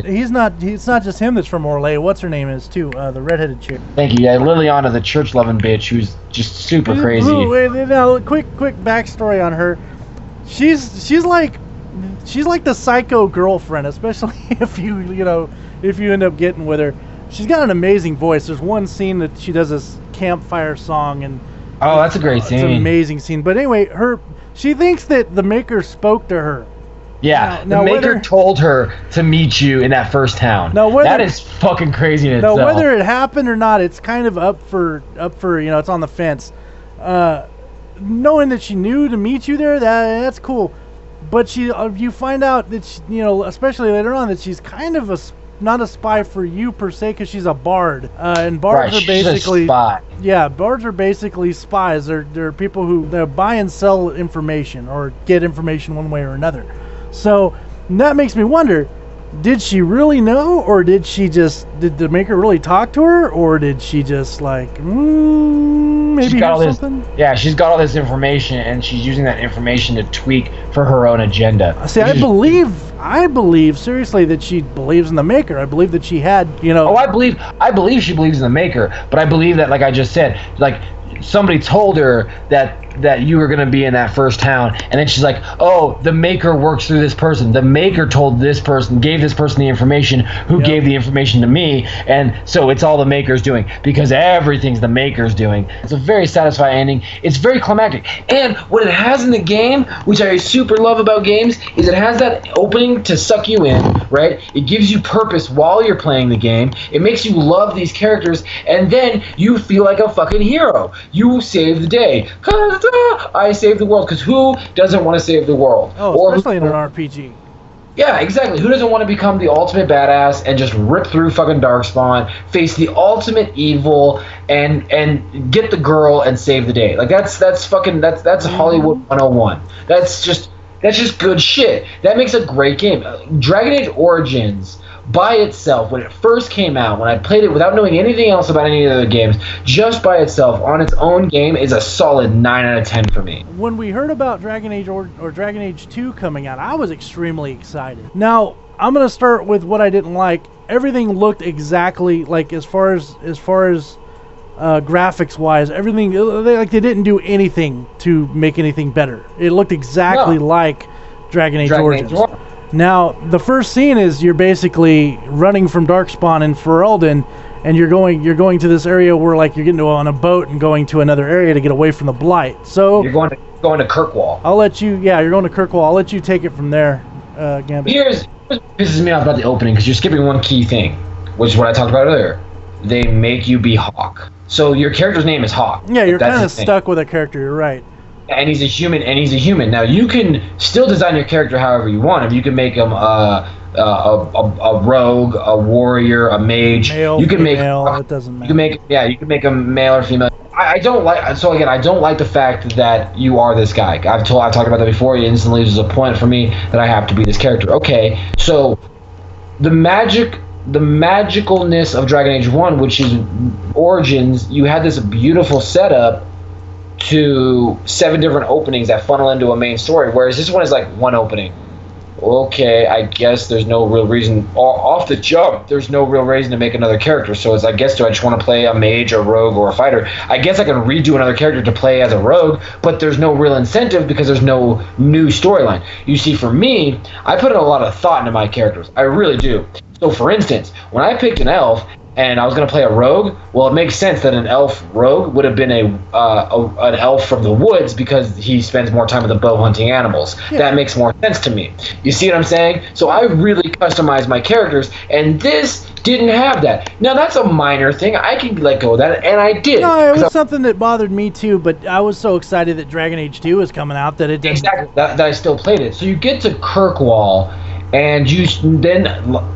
he's not. It's not just him that's from Orlais. What's her name is too? The redheaded chick. Thank you. Yeah, Liliana, the church-loving bitch, who's just super crazy. Now, quick backstory on her. She's like the psycho girlfriend, especially if you end up getting with her. She's got an amazing voice. There's one scene that she does this campfire song, and that's a great scene. It's an amazing scene. But anyway, she thinks that the Maker spoke to her. Yeah, the Maker told her to meet you in that first town. That is fucking crazy in itself. Now, whether it happened or not, it's kind of up for it's on the fence. Knowing that she knew to meet you there, that's cool. But you find out that especially later on, that she's kind of not a spy for you per se, because she's a bard, and bards are basically spy. Yeah, bards are basically spies. They're people who they buy and sell information or get information one way or another. So that makes me wonder: did she really know, or did the Maker really talk to her, or did she just maybe hear something? She's got all this information, and she's using that information to tweak for her own agenda. See, I believe seriously that she believes in the Maker. I believe that she had, I believe she believes in the Maker, but I believe that, like I just said, like somebody told her that you were going to be in that first town, and then she's like, oh, the maker works through this person. The maker told this person, gave this person the information, who gave the information to me, and so it's all the maker's doing, because everything's the maker's doing. It's a very satisfying ending. It's very climactic. And what it has in the game, which I super love about games, is it has that opening to suck you in, right? It gives you purpose while you're playing the game. It makes you love these characters, and then you feel like a fucking hero. You save the day. I save the world, because who doesn't want to save the world? Oh, especially in an RPG. Yeah, exactly. Who doesn't want to become the ultimate badass and just rip through fucking Darkspawn, face the ultimate evil, and get the girl and save the day? Like that's Hollywood 101. That's just good shit. That makes a great game. Dragon Age Origins by itself, when it first came out, when I played it without knowing anything else about any of the other games, just by itself, on its own game, is a solid 9 out of 10 for me. When we heard about Dragon Age or Dragon Age 2 coming out, I was extremely excited. Now, I'm going to start with what I didn't like. Everything looked exactly like, as far as graphics wise, everything, they didn't do anything to make anything better. It looked exactly like Dragon Age Origins. Now, the first scene is you're basically running from Darkspawn in Ferelden, and you're going to this area where like you're getting on a boat and going to another area to get away from the Blight. So you're going to Kirkwall. I'll let you. Yeah, you're going to Kirkwall. I'll let you take it from there, Gambit. Here's what pisses me off about the opening, because you're skipping one key thing, which is what I talked about earlier. They make you be Hawk. So your character's name is Hawk. Yeah, you're kind of stuck with a character. You're right. And he's a human, Now, you can still design your character however you want. If you can make him a rogue, a warrior, a mage. Male, you can female, it doesn't matter. You can make him male or female. I don't like the fact that you are this guy. I've talked about that before. It instantly loses a point for me that I have to be this character. Okay, so the magicalness of Dragon Age 1, which is Origins, you had this beautiful setup to 7 different openings that funnel into a main story, whereas this one is like one opening. Okay, I guess there's no real reason off the jump. There's no real reason to make another character. So it's, I guess, do I just want to play a mage, a rogue, or a fighter? I guess I can redo another character to play as a rogue, but there's no real incentive because there's no new storyline. You see, for me, I put in a lot of thought into my characters. I really do. So, for instance, when I picked an elf and I was going to play a rogue, well, it makes sense that an elf rogue would have been an elf from the woods, because he spends more time with the bow hunting animals. Yeah. That makes more sense to me. You see what I'm saying? So I really customized my characters, and this didn't have that. Now, that's a minor thing. I can let go of that, and I did. No, it was something that bothered me too, but I was so excited that Dragon Age 2 was coming out that it didn't. Exactly, that I still played it. So you get to Kirkwall, and you then,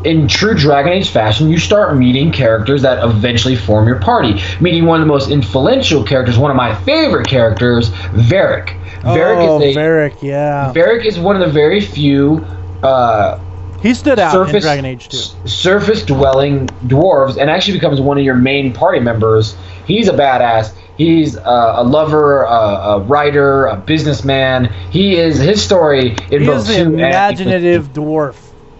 in true Dragon Age fashion, you start meeting characters that eventually form your party. Meeting one of the most influential characters, one of my favorite characters, Varric. Varric, yeah. Varric is one of the very few he stood out in Dragon Age 2. Surface-dwelling dwarves, and actually becomes one of your main party members. He's a badass. He's a lover, a writer, a businessman. His story invokes He is an imaginative dwarf.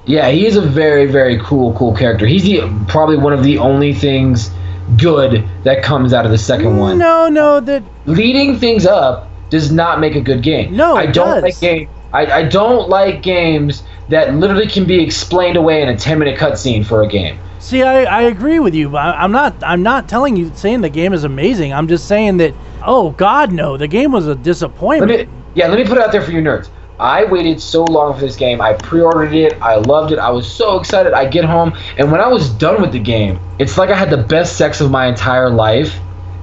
Yeah, he is a very, very cool character. He's probably one of the only things good that comes out of the second one. No, that leading things up does not make a good game. No, I don't like games. I don't like games that literally can be explained away in a 10-minute cutscene for a game. See, I agree with you, but I'm not saying the game is amazing. I'm just saying that, oh God, no, the game was a disappointment. Let me put it out there for you nerds. I waited so long for this game. I pre-ordered it. I loved it. I was so excited. I get home, and when I was done with the game, it's like I had the best sex of my entire life,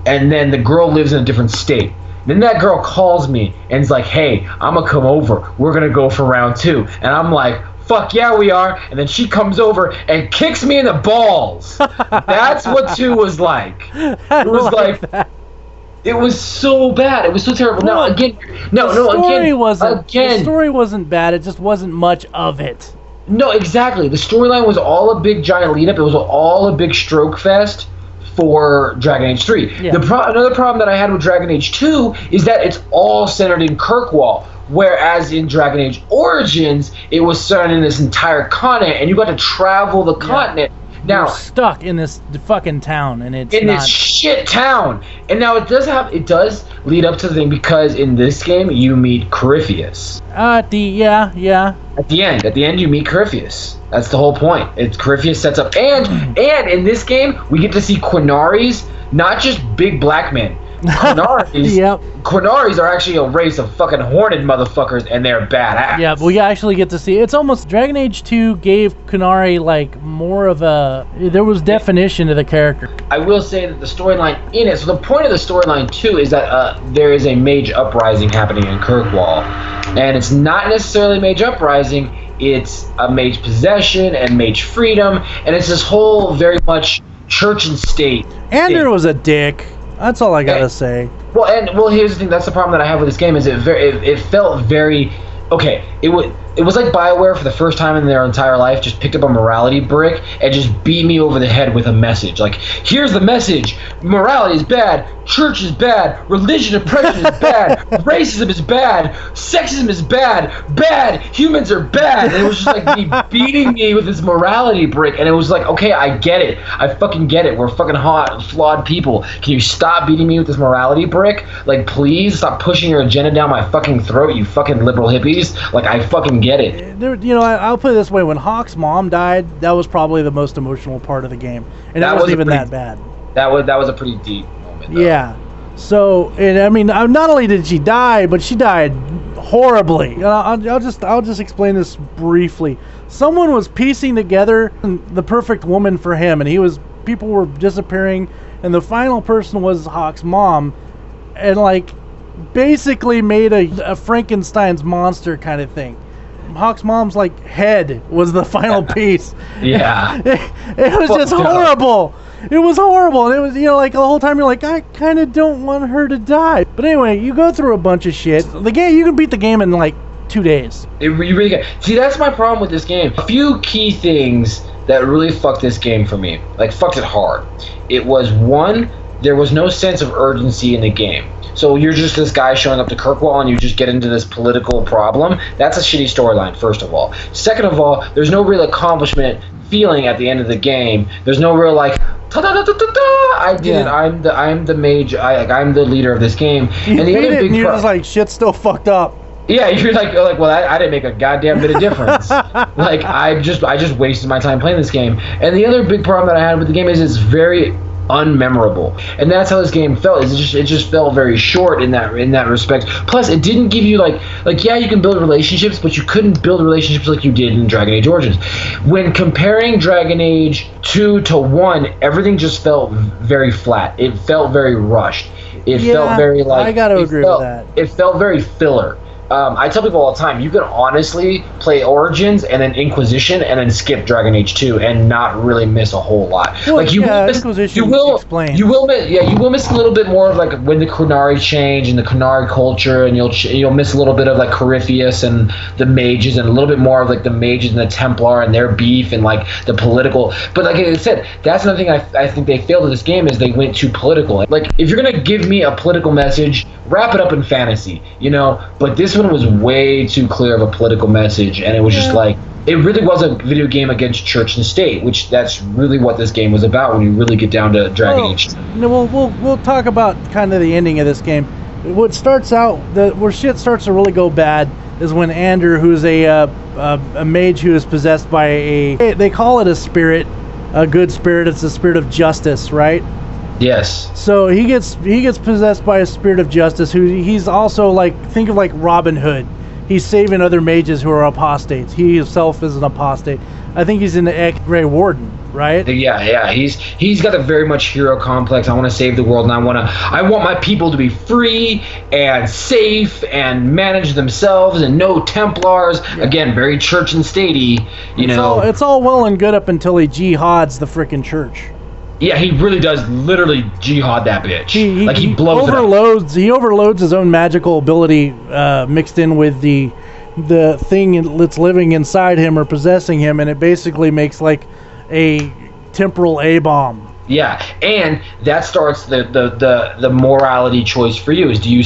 and then the girl lives in a different state. Then that girl calls me and is like, hey, I'm going to come over. We're going to go for round 2. And I'm like, fuck yeah, we are. And then she comes over and kicks me in the balls. That's what 2 was like. It was like that. It was so bad. It was so terrible. Well, The story wasn't bad. It just wasn't much of it. No, exactly. The storyline was all a big giant lead up. It was all a big stroke fest for Dragon Age 3. Yeah. Another problem that I had with Dragon Age 2 is that it's all centered in Kirkwall, whereas in Dragon Age Origins, it was centered in this entire continent, and you got to travel the continent. Now, you're stuck in this fucking town, and it's this shit town. And now it does lead up to the thing, because in this game you meet Corypheus. At the end you meet Corypheus. That's the whole point. It's Corypheus sets up, and in this game we get to see Quinaris, not just big black men. Quinaris, yep. Quinaris are actually a race of fucking horned motherfuckers, and they're badass. Yeah, but we actually get to see. It's almost Dragon Age 2 gave Qunari like more of a. There was definition to the character. I will say that the storyline in it. So the point of the storyline too is that there is a mage uprising happening in Kirkwall, and it's not necessarily a mage uprising. It's a mage possession and mage freedom, and it's this whole very much church and state. Andrew was a dick. That's all I gotta say. Well, here's the thing. That's the problem that I have with this game. Is it felt very okay. It was like BioWare for the first time in their entire life just picked up a morality brick and just beat me over the head with a message. Like, here's the message: morality is bad, church is bad, religion oppression is bad, racism is bad, sexism is bad, humans are bad. And it was just like me beating me with this morality brick, and it was like, okay, I get it. I fucking get it. We're fucking hot, flawed people. Can you stop beating me with this morality brick? Like, please stop pushing your agenda down my fucking throat, you fucking liberal hippies. Like, I fucking get it. I'll put it this way: when Hawk's mom died, that was probably the most emotional part of the game, and that wasn't even that bad. That was a pretty deep moment, though. Yeah. So, and I mean, not only did she die, but she died horribly. And I'll just explain this briefly. Someone was piecing together the perfect woman for him, and people were disappearing, and the final person was Hawk's mom, and like basically made a Frankenstein's monster kind of thing. Hawk's mom's like head was the final piece. Yeah. It was just horrible. It was horrible, and it was, like the whole time you're like, I kind of don't want her to die. But anyway, you go through a bunch of shit. The game, you can beat the game in like 2 days. You really can. See, that's my problem with this game. A few key things that really fucked this game for me, like fucked it hard. It was, one, there was no sense of urgency in the game. So you're just this guy showing up to Kirkwall and you just get into this political problem. That's a shitty storyline, first of all. Second of all, there's no real accomplishment feeling at the end of the game. There's no real like, ta-da-da-da-da-da, I did it. I'm the mage. I'm the leader of this game. You and the other big you're just like, shit's still fucked up. Yeah, you're like, well, I didn't make a goddamn bit of difference. Like, I just wasted my time playing this game. And the other big problem that I had with the game is it's very unmemorable, and that's how this game felt. It just felt very short in that respect. Plus, it didn't give you like yeah, you can build relationships, but you couldn't build relationships like you did in Dragon Age Origins. When comparing Dragon Age 2 to 1, everything just felt very flat. It felt very rushed. It felt very like, I gotta agree with that. It felt very filler. I tell people all the time, you can honestly play Origins and then Inquisition and then skip Dragon Age 2 and not really miss a whole lot. Well, like you will miss a little bit more of like when the Qunari change and the Qunari culture, and you'll miss a little bit of like Corypheus and the mages, and a little bit more of like the mages and the Templar and their beef and like the political. But like I said, that's another thing I think they failed in this game, is they went too political. Like, if you're gonna give me a political message, wrap it up in fantasy, But this one was way too clear of a political message, and it was just like, it really was a video game against church and state, which that's really what this game was about when you really get down to Dragon Age. We'll talk about kind of the ending of this game. What starts out, where shit starts to really go bad, is when Andrew, who's a mage who is possessed by they call it a spirit, a good spirit. It's a spirit of justice, right? Yes. So he gets possessed by a spirit of justice. He's also like, think of like Robin Hood. He's saving other mages who are apostates. He himself is an apostate. I think he's in the Grey Warden, right? Yeah. He's got a very much hero complex. I want to save the world, and I want my people to be free and safe and manage themselves, and no Templars. Yeah. Again, very church and statey. It's all well and good up until he jihads the frickin' church. Yeah, he really does literally jihad that bitch. He blows overloads. It up. He overloads his own magical ability mixed in with the thing that's living inside him or possessing him, and it basically makes like a temporal A-bomb. Yeah, and that starts the morality choice for you. Is, do you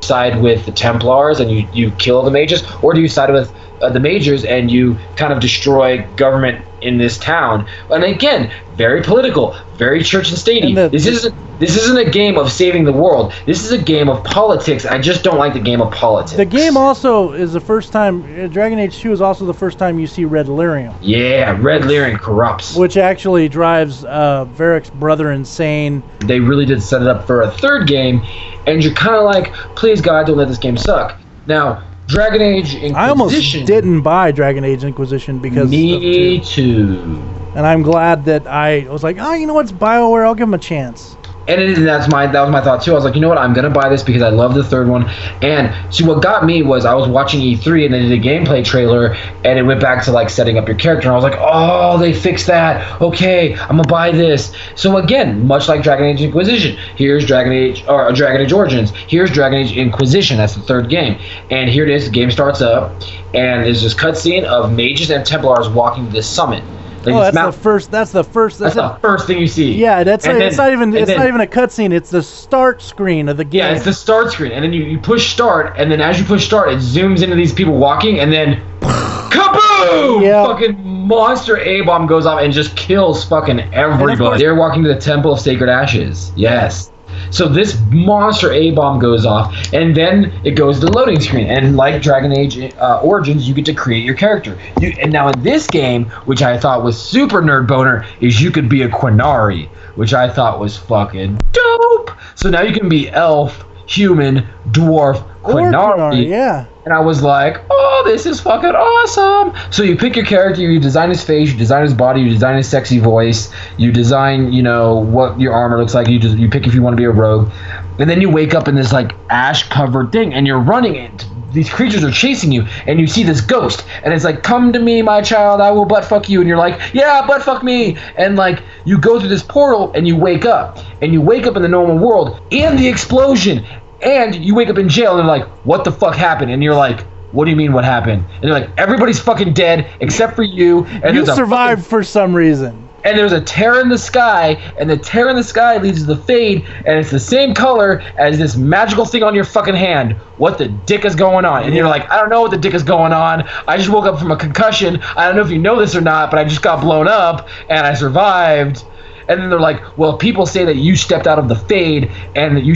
side with the Templars and you kill the mages, or do you side with the mages and you kind of destroy government in this town. And again, very political, very church and statey. This isn't a game of saving the world. This is a game of politics. I just don't like the game of politics. The game also is the first time, Dragon Age 2 is also the first time you see Red Lyrium. Yeah, Red Lyrium corrupts. Which actually drives Varric's brother insane. They really did set it up for a third game, and you're kind of like, please God, don't let this game suck. Now, Dragon Age Inquisition... I almost didn't buy Dragon Age Inquisition because Me too. And I'm glad that I was like, oh, you know what's BioWare? I'll give them a chance. And that was my thought too. I was like, you know what, I'm gonna buy this because I love the third one. And see, what got me was I was watching E3 and they did a gameplay trailer, and it went back to like setting up your character, and I was like, oh, they fixed that. Okay, I'm gonna buy this. So again, much like Dragon Age Inquisition, here's Dragon Age Origins. Here's Dragon Age Inquisition. That's the third game. And here it is. The game starts up, and there's this cutscene of mages and Templars walking to this summit. Like that's the first thing you see. Yeah, it's not even a cutscene. It's the start screen of the game. Yeah, it's the start screen, and then you push start, and then as you push start, it zooms into these people walking, and then kaboom! Yep. Fucking monster A-bomb goes off and just kills fucking everybody. They're walking to the Temple of Sacred Ashes. Yes. So this monster A-bomb goes off, and then it goes to the loading screen. And like Dragon Age Origins, you get to create your character. And now in this game, which I thought was super nerd boner, is you could be a Quinari, which I thought was fucking dope. So now you can be elf, human, dwarf, Quinari. Yeah. And I was like, oh, this is fucking awesome. So you pick your character, you design his face, you design his body, you design his sexy voice, you design, what your armor looks like, you pick if you want to be a rogue. And then you wake up in this like ash-covered thing, and you're running it. These creatures are chasing you, and you see this ghost, and it's like, come to me, my child, I will butt fuck you. And you're like, yeah, butt fuck me. And like, you go through this portal, and you wake up. And you wake up in the normal world, in the explosion. And you wake up in jail, and they're like, what the fuck happened? And you're like, what do you mean what happened? And they're like, everybody's fucking dead except for you. And you survived for some reason. And there's a tear in the sky, and the tear in the sky leads to the fade, and it's the same color as this magical thing on your fucking hand. What the dick is going on? And you're like, I don't know what the dick is going on. I just woke up from a concussion. I don't know if you know this or not, but I just got blown up, and I survived. And then they're like, well, people say that you stepped out of the fade and that you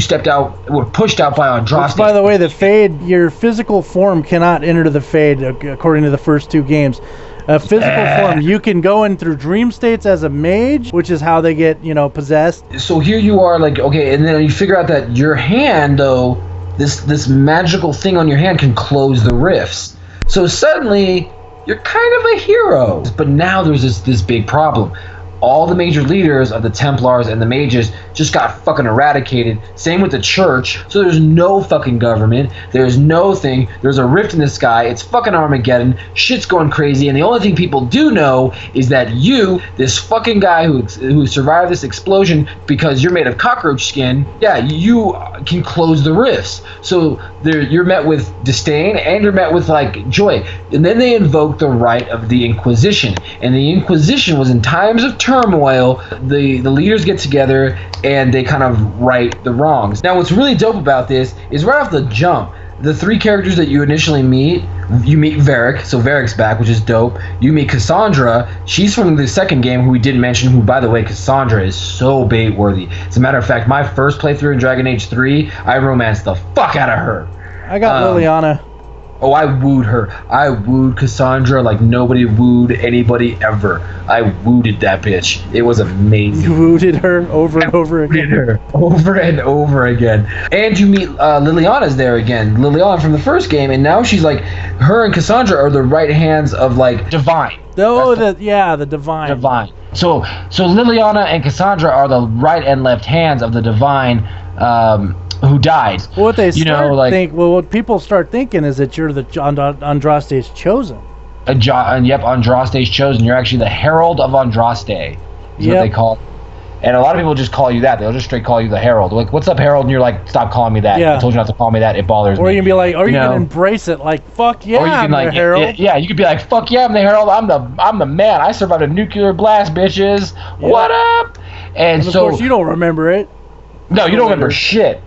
were pushed out by Andraste. Which, by the way, the fade, your physical form cannot enter the fade according to the first two games. A physical form, you can go in through dream states as a mage, which is how they get, possessed. So here you are, like, okay, and then you figure out that your hand, though, this magical thing on your hand can close the rifts. So suddenly, you're kind of a hero. But now there's this big problem. All the major leaders of the Templars and the mages just got fucking eradicated. Same with the church. So there's no fucking government. There's no thing. There's a rift in the sky. It's fucking Armageddon. Shit's going crazy. And the only thing people do know is that you, this fucking guy who survived this explosion because you're made of cockroach skin, yeah, you can close the rifts. So you're met with disdain and you're met with like joy. And then they invoke the right of the Inquisition. And the Inquisition was in times of turmoil. The leaders get together and they kind of right the wrongs. Now what's really dope about this is right off the jump, the three characters that you initially meet, you meet Varric, so Varric's back, which is dope. You meet Cassandra, she's from the second game, who we didn't mention, who, by the way, Cassandra is so bait-worthy. As a matter of fact, my first playthrough in Dragon Age 3, I romanced the fuck out of her. I got Liliana. Oh, I wooed her. I wooed Cassandra like nobody wooed anybody ever. I wooded that bitch. It was amazing. You wooded her over and over again. Her over and over again. And you meet Liliana's there again. Liliana from the first game, and now she's like, her and Cassandra are the right hands of like Divine. Oh, the Divine. Divine. So Liliana and Cassandra are the right and left hands of the Divine. Who died? Well, what people start thinking is that you're the Andraste's chosen. Yep, Andraste's chosen. You're actually the Herald of Andraste. Is what they call it. And a lot of people just call you that. They'll just straight call you the Herald. Like, what's up, Herald? And you're like, stop calling me that. Yeah. I told you not to call me that. It bothers me. Or you can be like, you can embrace it. Like, fuck yeah, I'm the Herald. Yeah, you could be like, fuck yeah, I'm the Herald. I'm the man. I survived a nuclear blast, bitches. Yep. What up? And of course, you don't remember it. No, you don't remember shit.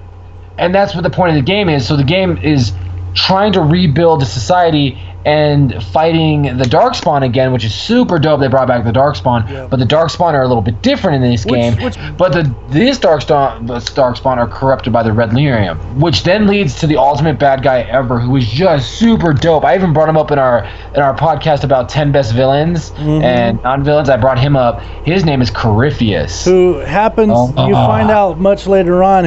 And that's what the point of the game is. So the game is trying to rebuild a society and fighting the Darkspawn again, which is super dope. They brought back the Darkspawn, but the Darkspawn are a little bit different in this game. But these Darkspawn are corrupted by the Red Lyrium, which then leads to the ultimate bad guy ever, who is just super dope. I even brought him up in our podcast about 10 best villains and non-villains. I brought him up. His name is Corypheus, who happens you find out much later on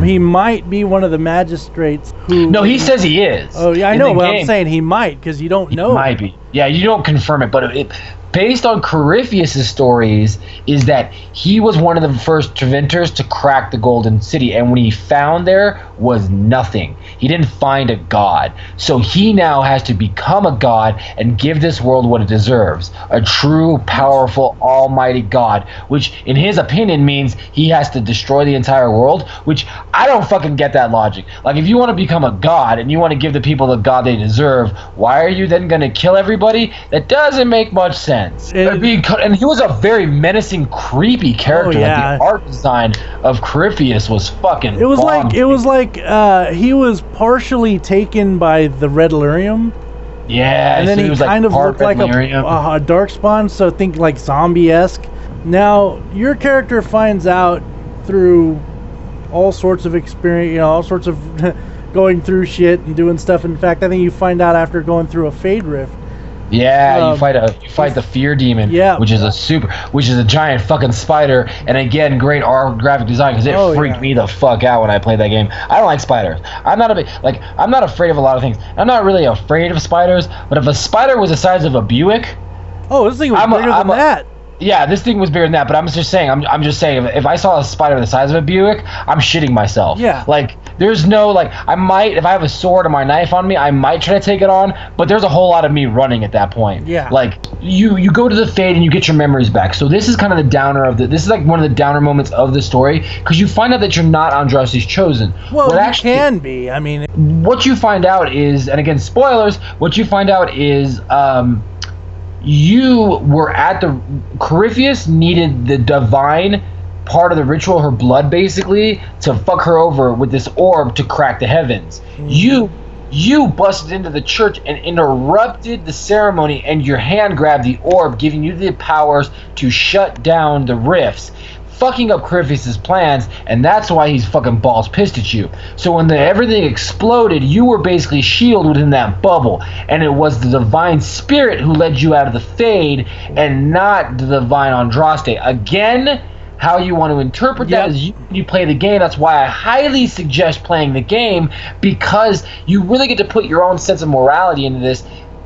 he might be one of the magistrates who... No, he says he is. Oh yeah, I know, but I'm saying he might, because you don't know. He might be. Yeah, you don't confirm it, but based on Corypheus' stories, is that he was one of the first Treventers to crack the Golden City, and when he found there was nothing. He didn't find a god. So he now has to become a god and give this world what it deserves. A true, powerful, almighty god, which in his opinion means he has to destroy the entire world, which I don't fucking get that logic. Like, if you want to become a god and you want to give the people the god they deserve, why are you then going to kill everybody? That doesn't make much sense. And he was a very menacing, creepy character. Like, the art design of Corypheus was fucking It was like he was partially taken by the Red Lyrium. Yeah, and then so he kind of looked like a Darkspawn, so think like zombie-esque. Now, your character finds out through all sorts of experience, all sorts of going through shit and doing stuff. In fact, I think you find out after going through a Fade Rift. Yeah, you fight the Fear Demon, which is a giant fucking spider, and again, great graphic design, because it freaked me the fuck out when I played that game. I don't like spiders. I'm not afraid of a lot of things. I'm not really afraid of spiders, but if a spider was the size of a Buick, this thing was bigger than that. Yeah, this thing was bigger than that, but I'm just saying, if I saw a spider the size of a Buick, I'm shitting myself. Yeah. Like, there's no, like, I might, if I have a sword or my knife on me, I might try to take it on, but there's a whole lot of me running at that point. Yeah. Like, you go to the Fade and you get your memories back. So this is kind of the downer of this is like one of the downer moments of the story, because you find out that you're not Andraste's chosen. Well, can be. I mean, what you find out is, and again, spoilers, what you find out is, you were at the... Corypheus needed the divine part of the ritual, her blood basically, to fuck her over with this orb to crack the heavens. You busted into the church and interrupted the ceremony, and your hand grabbed the orb, giving you the powers to shut down the rifts, fucking up Corypheus' plans, and that's why he's fucking balls pissed at you. So when everything exploded, you were basically shielded within that bubble, and it was the divine spirit who led you out of the Fade, and not the divine Andraste. Again, how you want to interpret that is you play the game. That's why I highly suggest playing the game, because you really get to put your own sense of morality into this,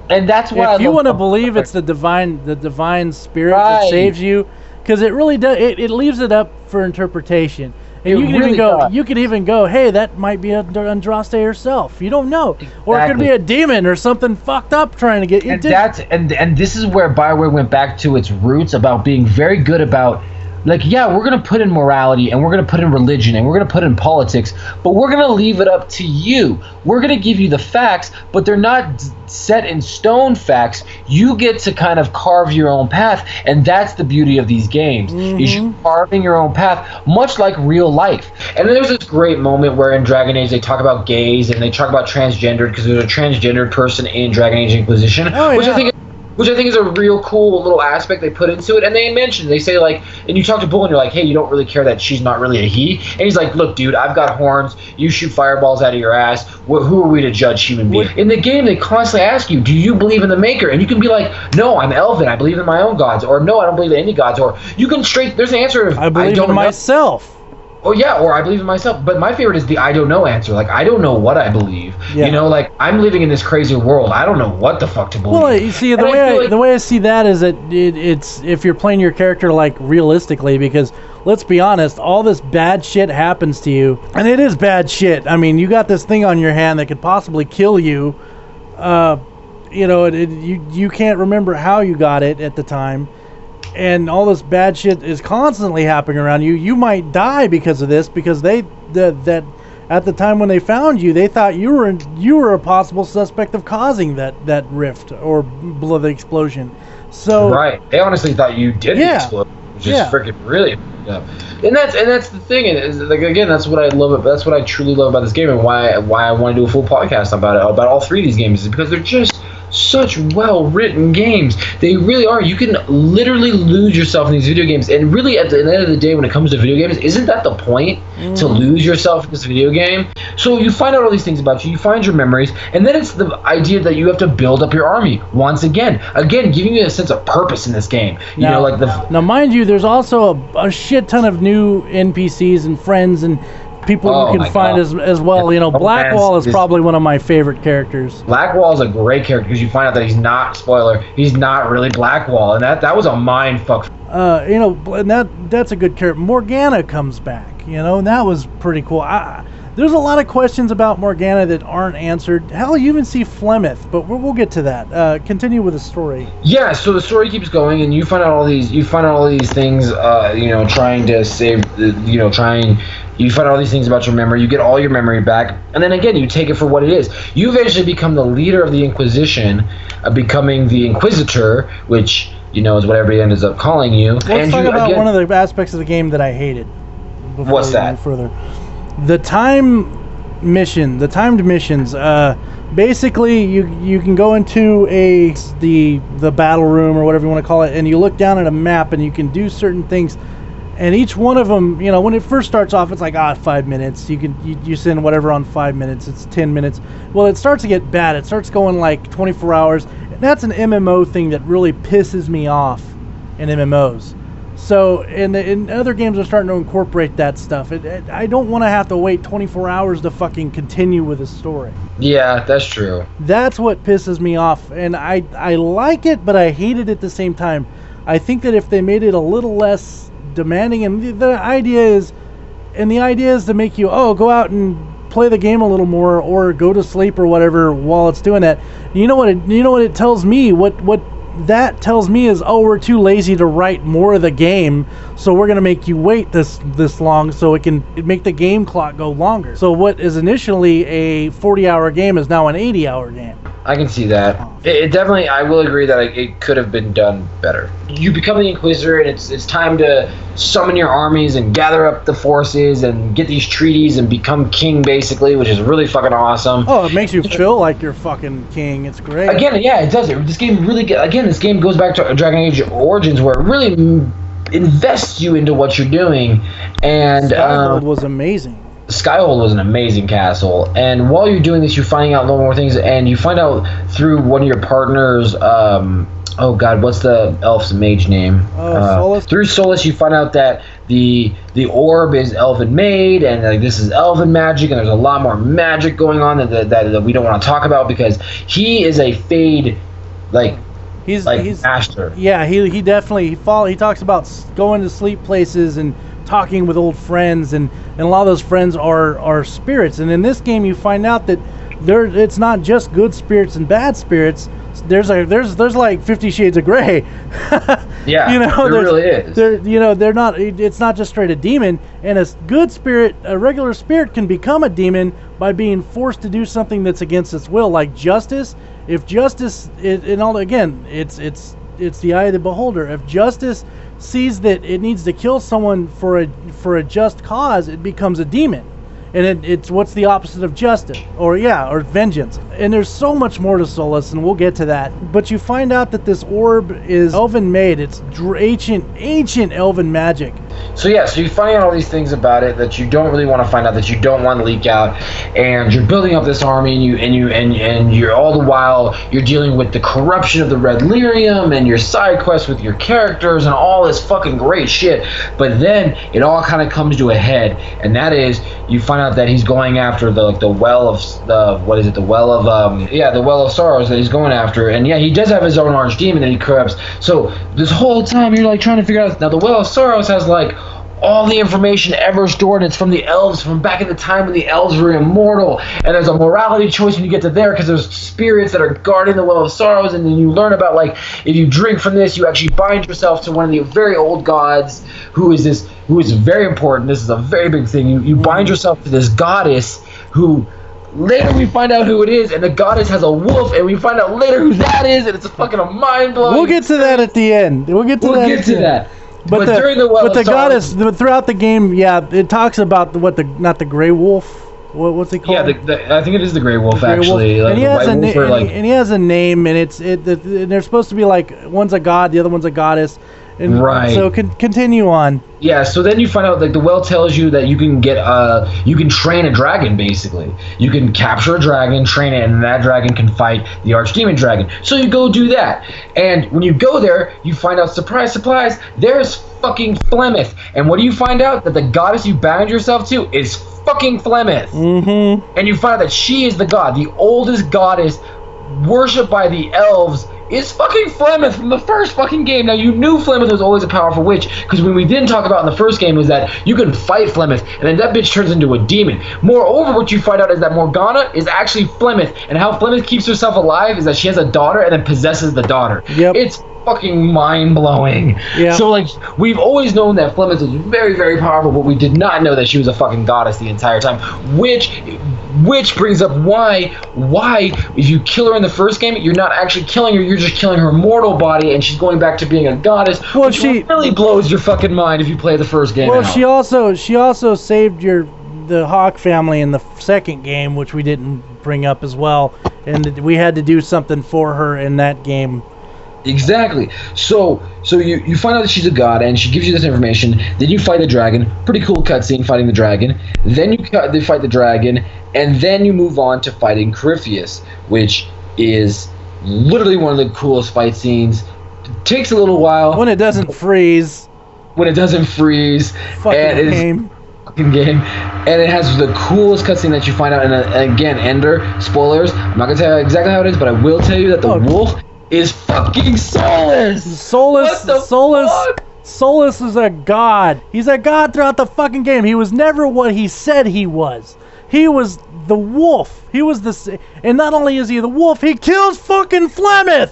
and that's why if you want to believe it's the divine spirit that saves you. Because it really does. It leaves it up for interpretation. And you can even go, hey, that might be Andraste herself. You don't know. Exactly. Or it could be a demon or something fucked up trying to get you. And this is where BioWare went back to its roots about being very good about, like, yeah, we're going to put in morality, and we're going to put in religion, and we're going to put in politics, but we're going to leave it up to you. We're going to give you the facts, but they're not set in stone facts. You get to kind of carve your own path, and that's the beauty of these games, is you carving your own path, much like real life. And then there's this great moment where in Dragon Age they talk about gays, and they talk about transgendered, because there's a transgendered person in Dragon Age Inquisition, which I think is a real cool little aspect they put into it. And they say, like, and you talk to Bull and you're like, hey, you don't really care that she's not really a he? And he's like, look, dude, I've got horns, you shoot fireballs out of your ass, who are we to judge human beings? In the game, they constantly ask you, do you believe in the Maker? And you can be like, no, I'm Elven, I believe in my own gods, or no, I don't believe in any gods, or you can there's an answer of, I believe in myself. Oh yeah, or I believe in myself. But my favorite is the I don't know answer. Like, I don't know what I believe. Yeah. You know, like, I'm living in this crazy world. I don't know what the fuck to believe. Well, you see, the way I see that is that it's if you're playing your character, like, realistically, because let's be honest, all this bad shit happens to you, and it is bad shit. I mean, you got this thing on your hand that could possibly kill you. You can't remember how you got it at the time. And all this bad shit is constantly happening around you. You might die because of this, because that at the time when they found you, they thought you were a possible suspect of causing that rift or the explosion. So they honestly thought you did explode, which is freaking really. Yeah. And that's the thing, and like, again, that's what I love. That's what I truly love about this game, and why I want to do a full podcast about it, about all three of these games, is because they're just such well-written games. They really are. You can literally lose yourself in these video games, and really at the end of the day, when it comes to video games, isn't that the point? To lose yourself in this video game? So you find out all these things about you, you find your memories, and then it's the idea that you have to build up your army once again giving you a sense of purpose in this game. Now mind you, there's also a shit ton of new NPCs and friends and people you can find as well. Blackwall is probably one of my favorite characters. Blackwall is a great character because you find out that he's not, spoiler, he's not really Blackwall, and that was a mind fuck. And that's a good character. Morgana comes back, and that was pretty cool. There's a lot of questions about Morgana that aren't answered. Hell, you even see Flemeth, but we'll get to that. Continue with the story. Yeah, so the story keeps going, and you find out all these things. Trying to save. You find out all these things about your memory. You get all your memory back, and then again, you take it for what it is. You eventually become the leader of the Inquisition, becoming the Inquisitor, which is what everybody ends up calling you. Let's talk about one of the aspects of the game that I hated. What's that? Further, the timed missions. Basically, you can go into the battle room or whatever you want to call it, and you look down at a map, and you can do certain things. And each one of them, when it first starts off, it's like 5 minutes. You send whatever on 5 minutes. It's 10 minutes. Well, it starts to get bad. It starts going like 24 hours. And that's an MMO thing that really pisses me off in MMOs. So, in other games are starting to incorporate that stuff. I don't want to have to wait 24 hours to fucking continue with a story. Yeah, that's true. That's what pisses me off. And I like it, but I hate it at the same time. I think that if they made it a little less demanding, and the idea is to make you go out and play the game a little more, or go to sleep or whatever while it's doing that. You know what it tells me? What that tells me is, we're too lazy to write more of the game, so we're gonna make you wait this long so it can make the game clock go longer. So what is initially a 40-hour game is now an 80-hour game. I can see that. It definitely, I will agree that it could have been done better. You become the Inquisitor, and it's time to summon your armies and gather up the forces and get these treaties and become king, basically, which is really fucking awesome. Oh, it makes you feel like you're fucking king. It's great. Again, yeah, it does. This game really, this game goes back to Dragon Age Origins, where it really invests you into what you're doing. And Skyhold was amazing. Skyhold was an amazing castle, and while you're doing this, you're finding out more things, and you find out through one of your partners. What's the elf's mage name? Solus. Through Solus, you find out that the orb is elven made, and this is elven magic, and there's a lot more magic going on that we don't want to talk about, because he is a Fade, he's master. Yeah, he definitely he talks about going to sleep places and talking with old friends, and a lot of those friends are spirits. And in this game, you find out that it's not just good spirits and bad spirits. There's like 50 Shades of Grey. Yeah, there really is. They're not. It's not just straight a demon. And a good spirit, a regular spirit, can become a demon by being forced to do something that's against its will, like justice. If justice, it's the eye of the beholder. If justice sees that it needs to kill someone for a just cause, it becomes a demon. And it's what's the opposite of justice, or vengeance. And there's so much more to Solus, and we'll get to that. But you find out that this orb is elven made. It's ancient elven magic. So you find out all these things about it that you don't really want to find out, that you don't want to leak out, and you're building up this army, and you're all the while you're dealing with the corruption of the Red Lyrium and your side quests with your characters and all this fucking great shit. But then it all kind of comes to a head, and that is you find out that he's going after the well of the well of sorrows that he's going after, and he does have his own archdemon that he corrupts. So this whole time you're trying to figure out, now the well of sorrows has all the information ever stored, and it's from the elves from back in the time when the elves were immortal, and there's a morality choice when you get to there, because there's spirits that are guarding the well of sorrows, and then you learn about if you drink from this, you actually bind yourself to one of the very old gods who is very important. This is a very big thing. You bind yourself to this goddess who later we find out who it is, and the goddess has a wolf, and we find out later who that is, and it's fucking a mind-blowing. We'll get to that at the end. We'll get to that. But during the well goddess, throughout the game, it talks about not the gray wolf. What's he called? Yeah, I think it is the Grey Wolf, Grey actually. Wolf. Like, And he has and he has a name, and and they're supposed to be like, one's a god, the other one's a goddess. And right. So continue on. Yeah. So then you find out, like, the well tells you that you can you can train a dragon. Basically, you can capture a dragon, train it, and that dragon can fight the archdemon dragon. So you go do that, and when you go there, you find out, surprise, surprise, there's fucking Flemeth. And what do you find out? That the goddess you bound yourself to is fucking Flemeth. Mm-hmm. And you find out that she is the god, the oldest goddess, worshipped by the elves. Is fucking Flemeth from the first fucking game. Now, you knew Flemeth was always a powerful witch, because when we didn't talk about in the first game was that you can fight Flemeth, and then that bitch turns into a demon. Moreover, what you find out is that Morgana is actually Flemeth, and how Flemeth keeps herself alive is that she has a daughter and then possesses the daughter. Yep. It's fucking mind-blowing. Yeah. So, like, we've always known that Flemeth was very, very powerful, but we did not know that she was a fucking goddess the entire time, which brings up why if you kill her in the first game, you're not actually killing her, you're just killing her mortal body, and she's going back to being a goddess. Well, which really blows your fucking mind if you play the first game. Well, she also saved the Hawk family in the second game, which we didn't bring up as well, and we had to do something for her in that game. Exactly. So you find out that she's a god, and she gives you this information. Then you fight the dragon. Pretty cool cutscene fighting the dragon. Then they fight the dragon, and then you move on to fighting Corypheus, which is literally one of the coolest fight scenes. It takes a little while. When it doesn't freeze. Fucking game. And it has the coolest cutscene that you find out. And again, Ender, spoilers. I'm not gonna tell you exactly how it is, but I will tell you that the wolf is fucking Solus. Solus is a god. He's a god throughout the fucking game. He was never what he said he was. He was the wolf. And not only is he the wolf, he kills fucking Flemeth.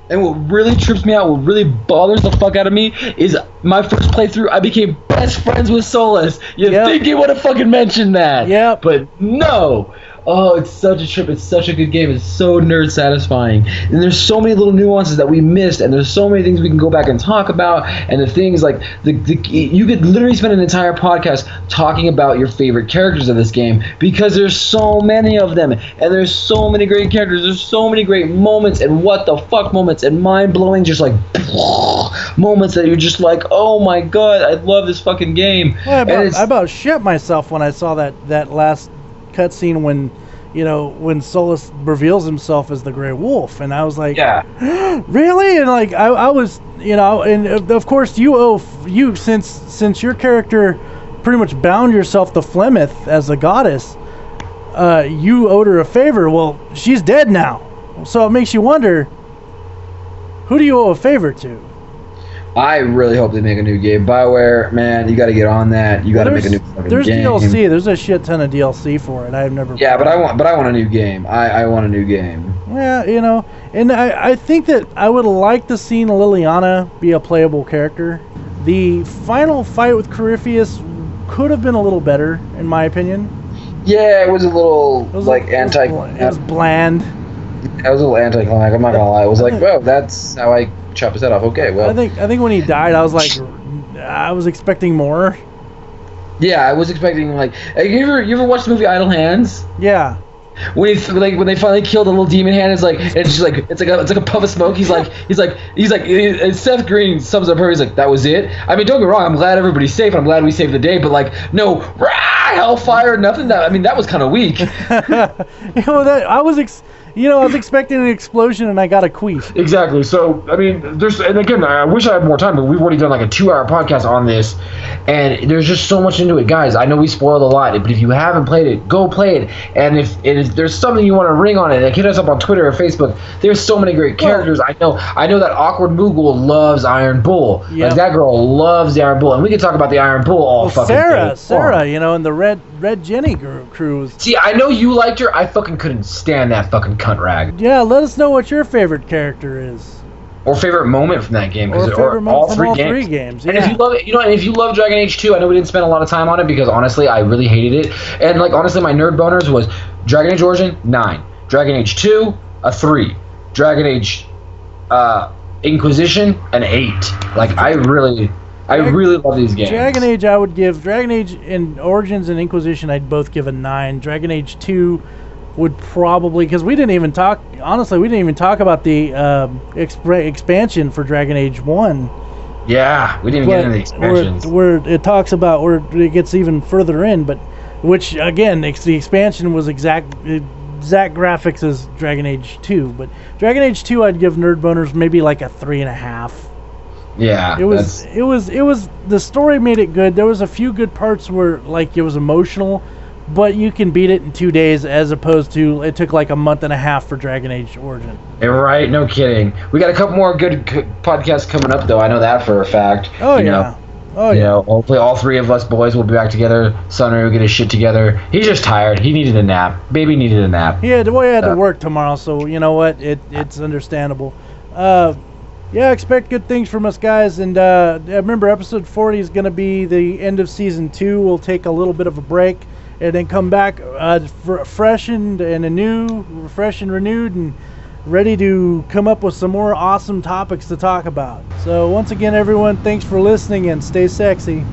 And what really trips me out, what really bothers the fuck out of me, is my first playthrough, I became best friends with Solus. You'd think he would have fucking mentioned that. Yep. But no. Oh, it's such a trip. It's such a good game. It's so nerd satisfying. And there's so many little nuances that we missed, and there's so many things we can go back and talk about. And the things like you could literally spend an entire podcast talking about your favorite characters of this game, because there's so many of them, and there's so many great characters. There's so many great moments and what the fuck moments and mind-blowing just like moments that you're just like, oh my god, I love this fucking game. Well, I about shit myself when I saw that last cutscene when Solus reveals himself as the Grey Wolf, and I was like, really? And like I was, and of course you since your character pretty much bound yourself to Flemeth as a goddess, you owed her a favor. Well, she's dead now, so it makes you wonder, who do you owe a favor to? I really hope they make a new game. BioWare, man, you got to get on that. You got to make a new fucking game. There's DLC. There's a shit ton of DLC for it. I've never. Yeah, but I want a new game. I want a new game. Yeah, and I think that I would like to see Liliana be a playable character. The final fight with Corypheus could have been a little better, in my opinion. Yeah, it was a little It was bland. It was a little anticlimactic. I'm not gonna lie. It was like, well, that's how I chop his head off. Okay, well. I think when he died, I was like, I was expecting more. Yeah, I was expecting like. You ever watch the movie Idle Hands? Yeah. When they finally killed the little demon hand, it's like a puff of smoke. He's like Seth Green sums up her. He's like, that was it. I mean, don't get me wrong. I'm glad everybody's safe. And I'm glad we saved the day. But like, no, hellfire, nothing. That was kind of weak. I was expecting an explosion, and I got a queef. Exactly. So, I mean, and again, I wish I had more time, but we've already done like a 2-hour podcast on this, and there's just so much into it. Guys, I know we spoiled a lot, but if you haven't played it, go play it. And if there's something you want to ring on it, like, hit us up on Twitter or Facebook. There's so many great characters. I know that Awkward Moogle loves Iron Bull. Yep. Like, that girl loves the Iron Bull, and we can talk about the Iron Bull all fucking day. Sarah, and the Red Jenny crew. See, I know you liked her. I fucking couldn't stand that fucking cunt rag. Yeah, let us know what your favorite character is. Or favorite moment from that game, or all three games. Yeah. And if you love it, and if you love Dragon Age 2, I know we didn't spend a lot of time on it because honestly, I really hated it. And like honestly, my nerd boners was Dragon Age Origin 9, Dragon Age 2 a 3, Dragon Age Inquisition an 8. Like I really. I really love these games. Dragon Age, I would give Dragon Age and Origins and Inquisition. I'd both give a 9. Dragon Age 2 would probably, because we didn't even talk. Honestly, we didn't even talk about the expansion for Dragon Age 1. Yeah, we didn't even get into the expansions. Where it talks about where it gets even further in, but which again, the expansion was exact graphics as Dragon Age 2. But Dragon Age 2, I'd give Nerd Boners maybe like a 3.5. Yeah, it was the story made it good. There was a few good parts where like it was emotional, but you can beat it in 2 days as opposed to it took like a month and a half for Dragon Age Origin. Yeah, right, no kidding. We got a couple more good podcasts coming up, though. I know that for a fact. Oh, yeah. You know, hopefully all 3 of us boys will be back together. Sonny will get his shit together. He's just tired. He needed a nap. Baby needed a nap. He had to work tomorrow, so you know what? It's understandable. Yeah, expect good things from us, guys. And remember, episode 40 is going to be the end of season 2. We'll take a little bit of a break and then come back freshened and refreshed and renewed and ready to come up with some more awesome topics to talk about. So once again, everyone, thanks for listening and stay sexy.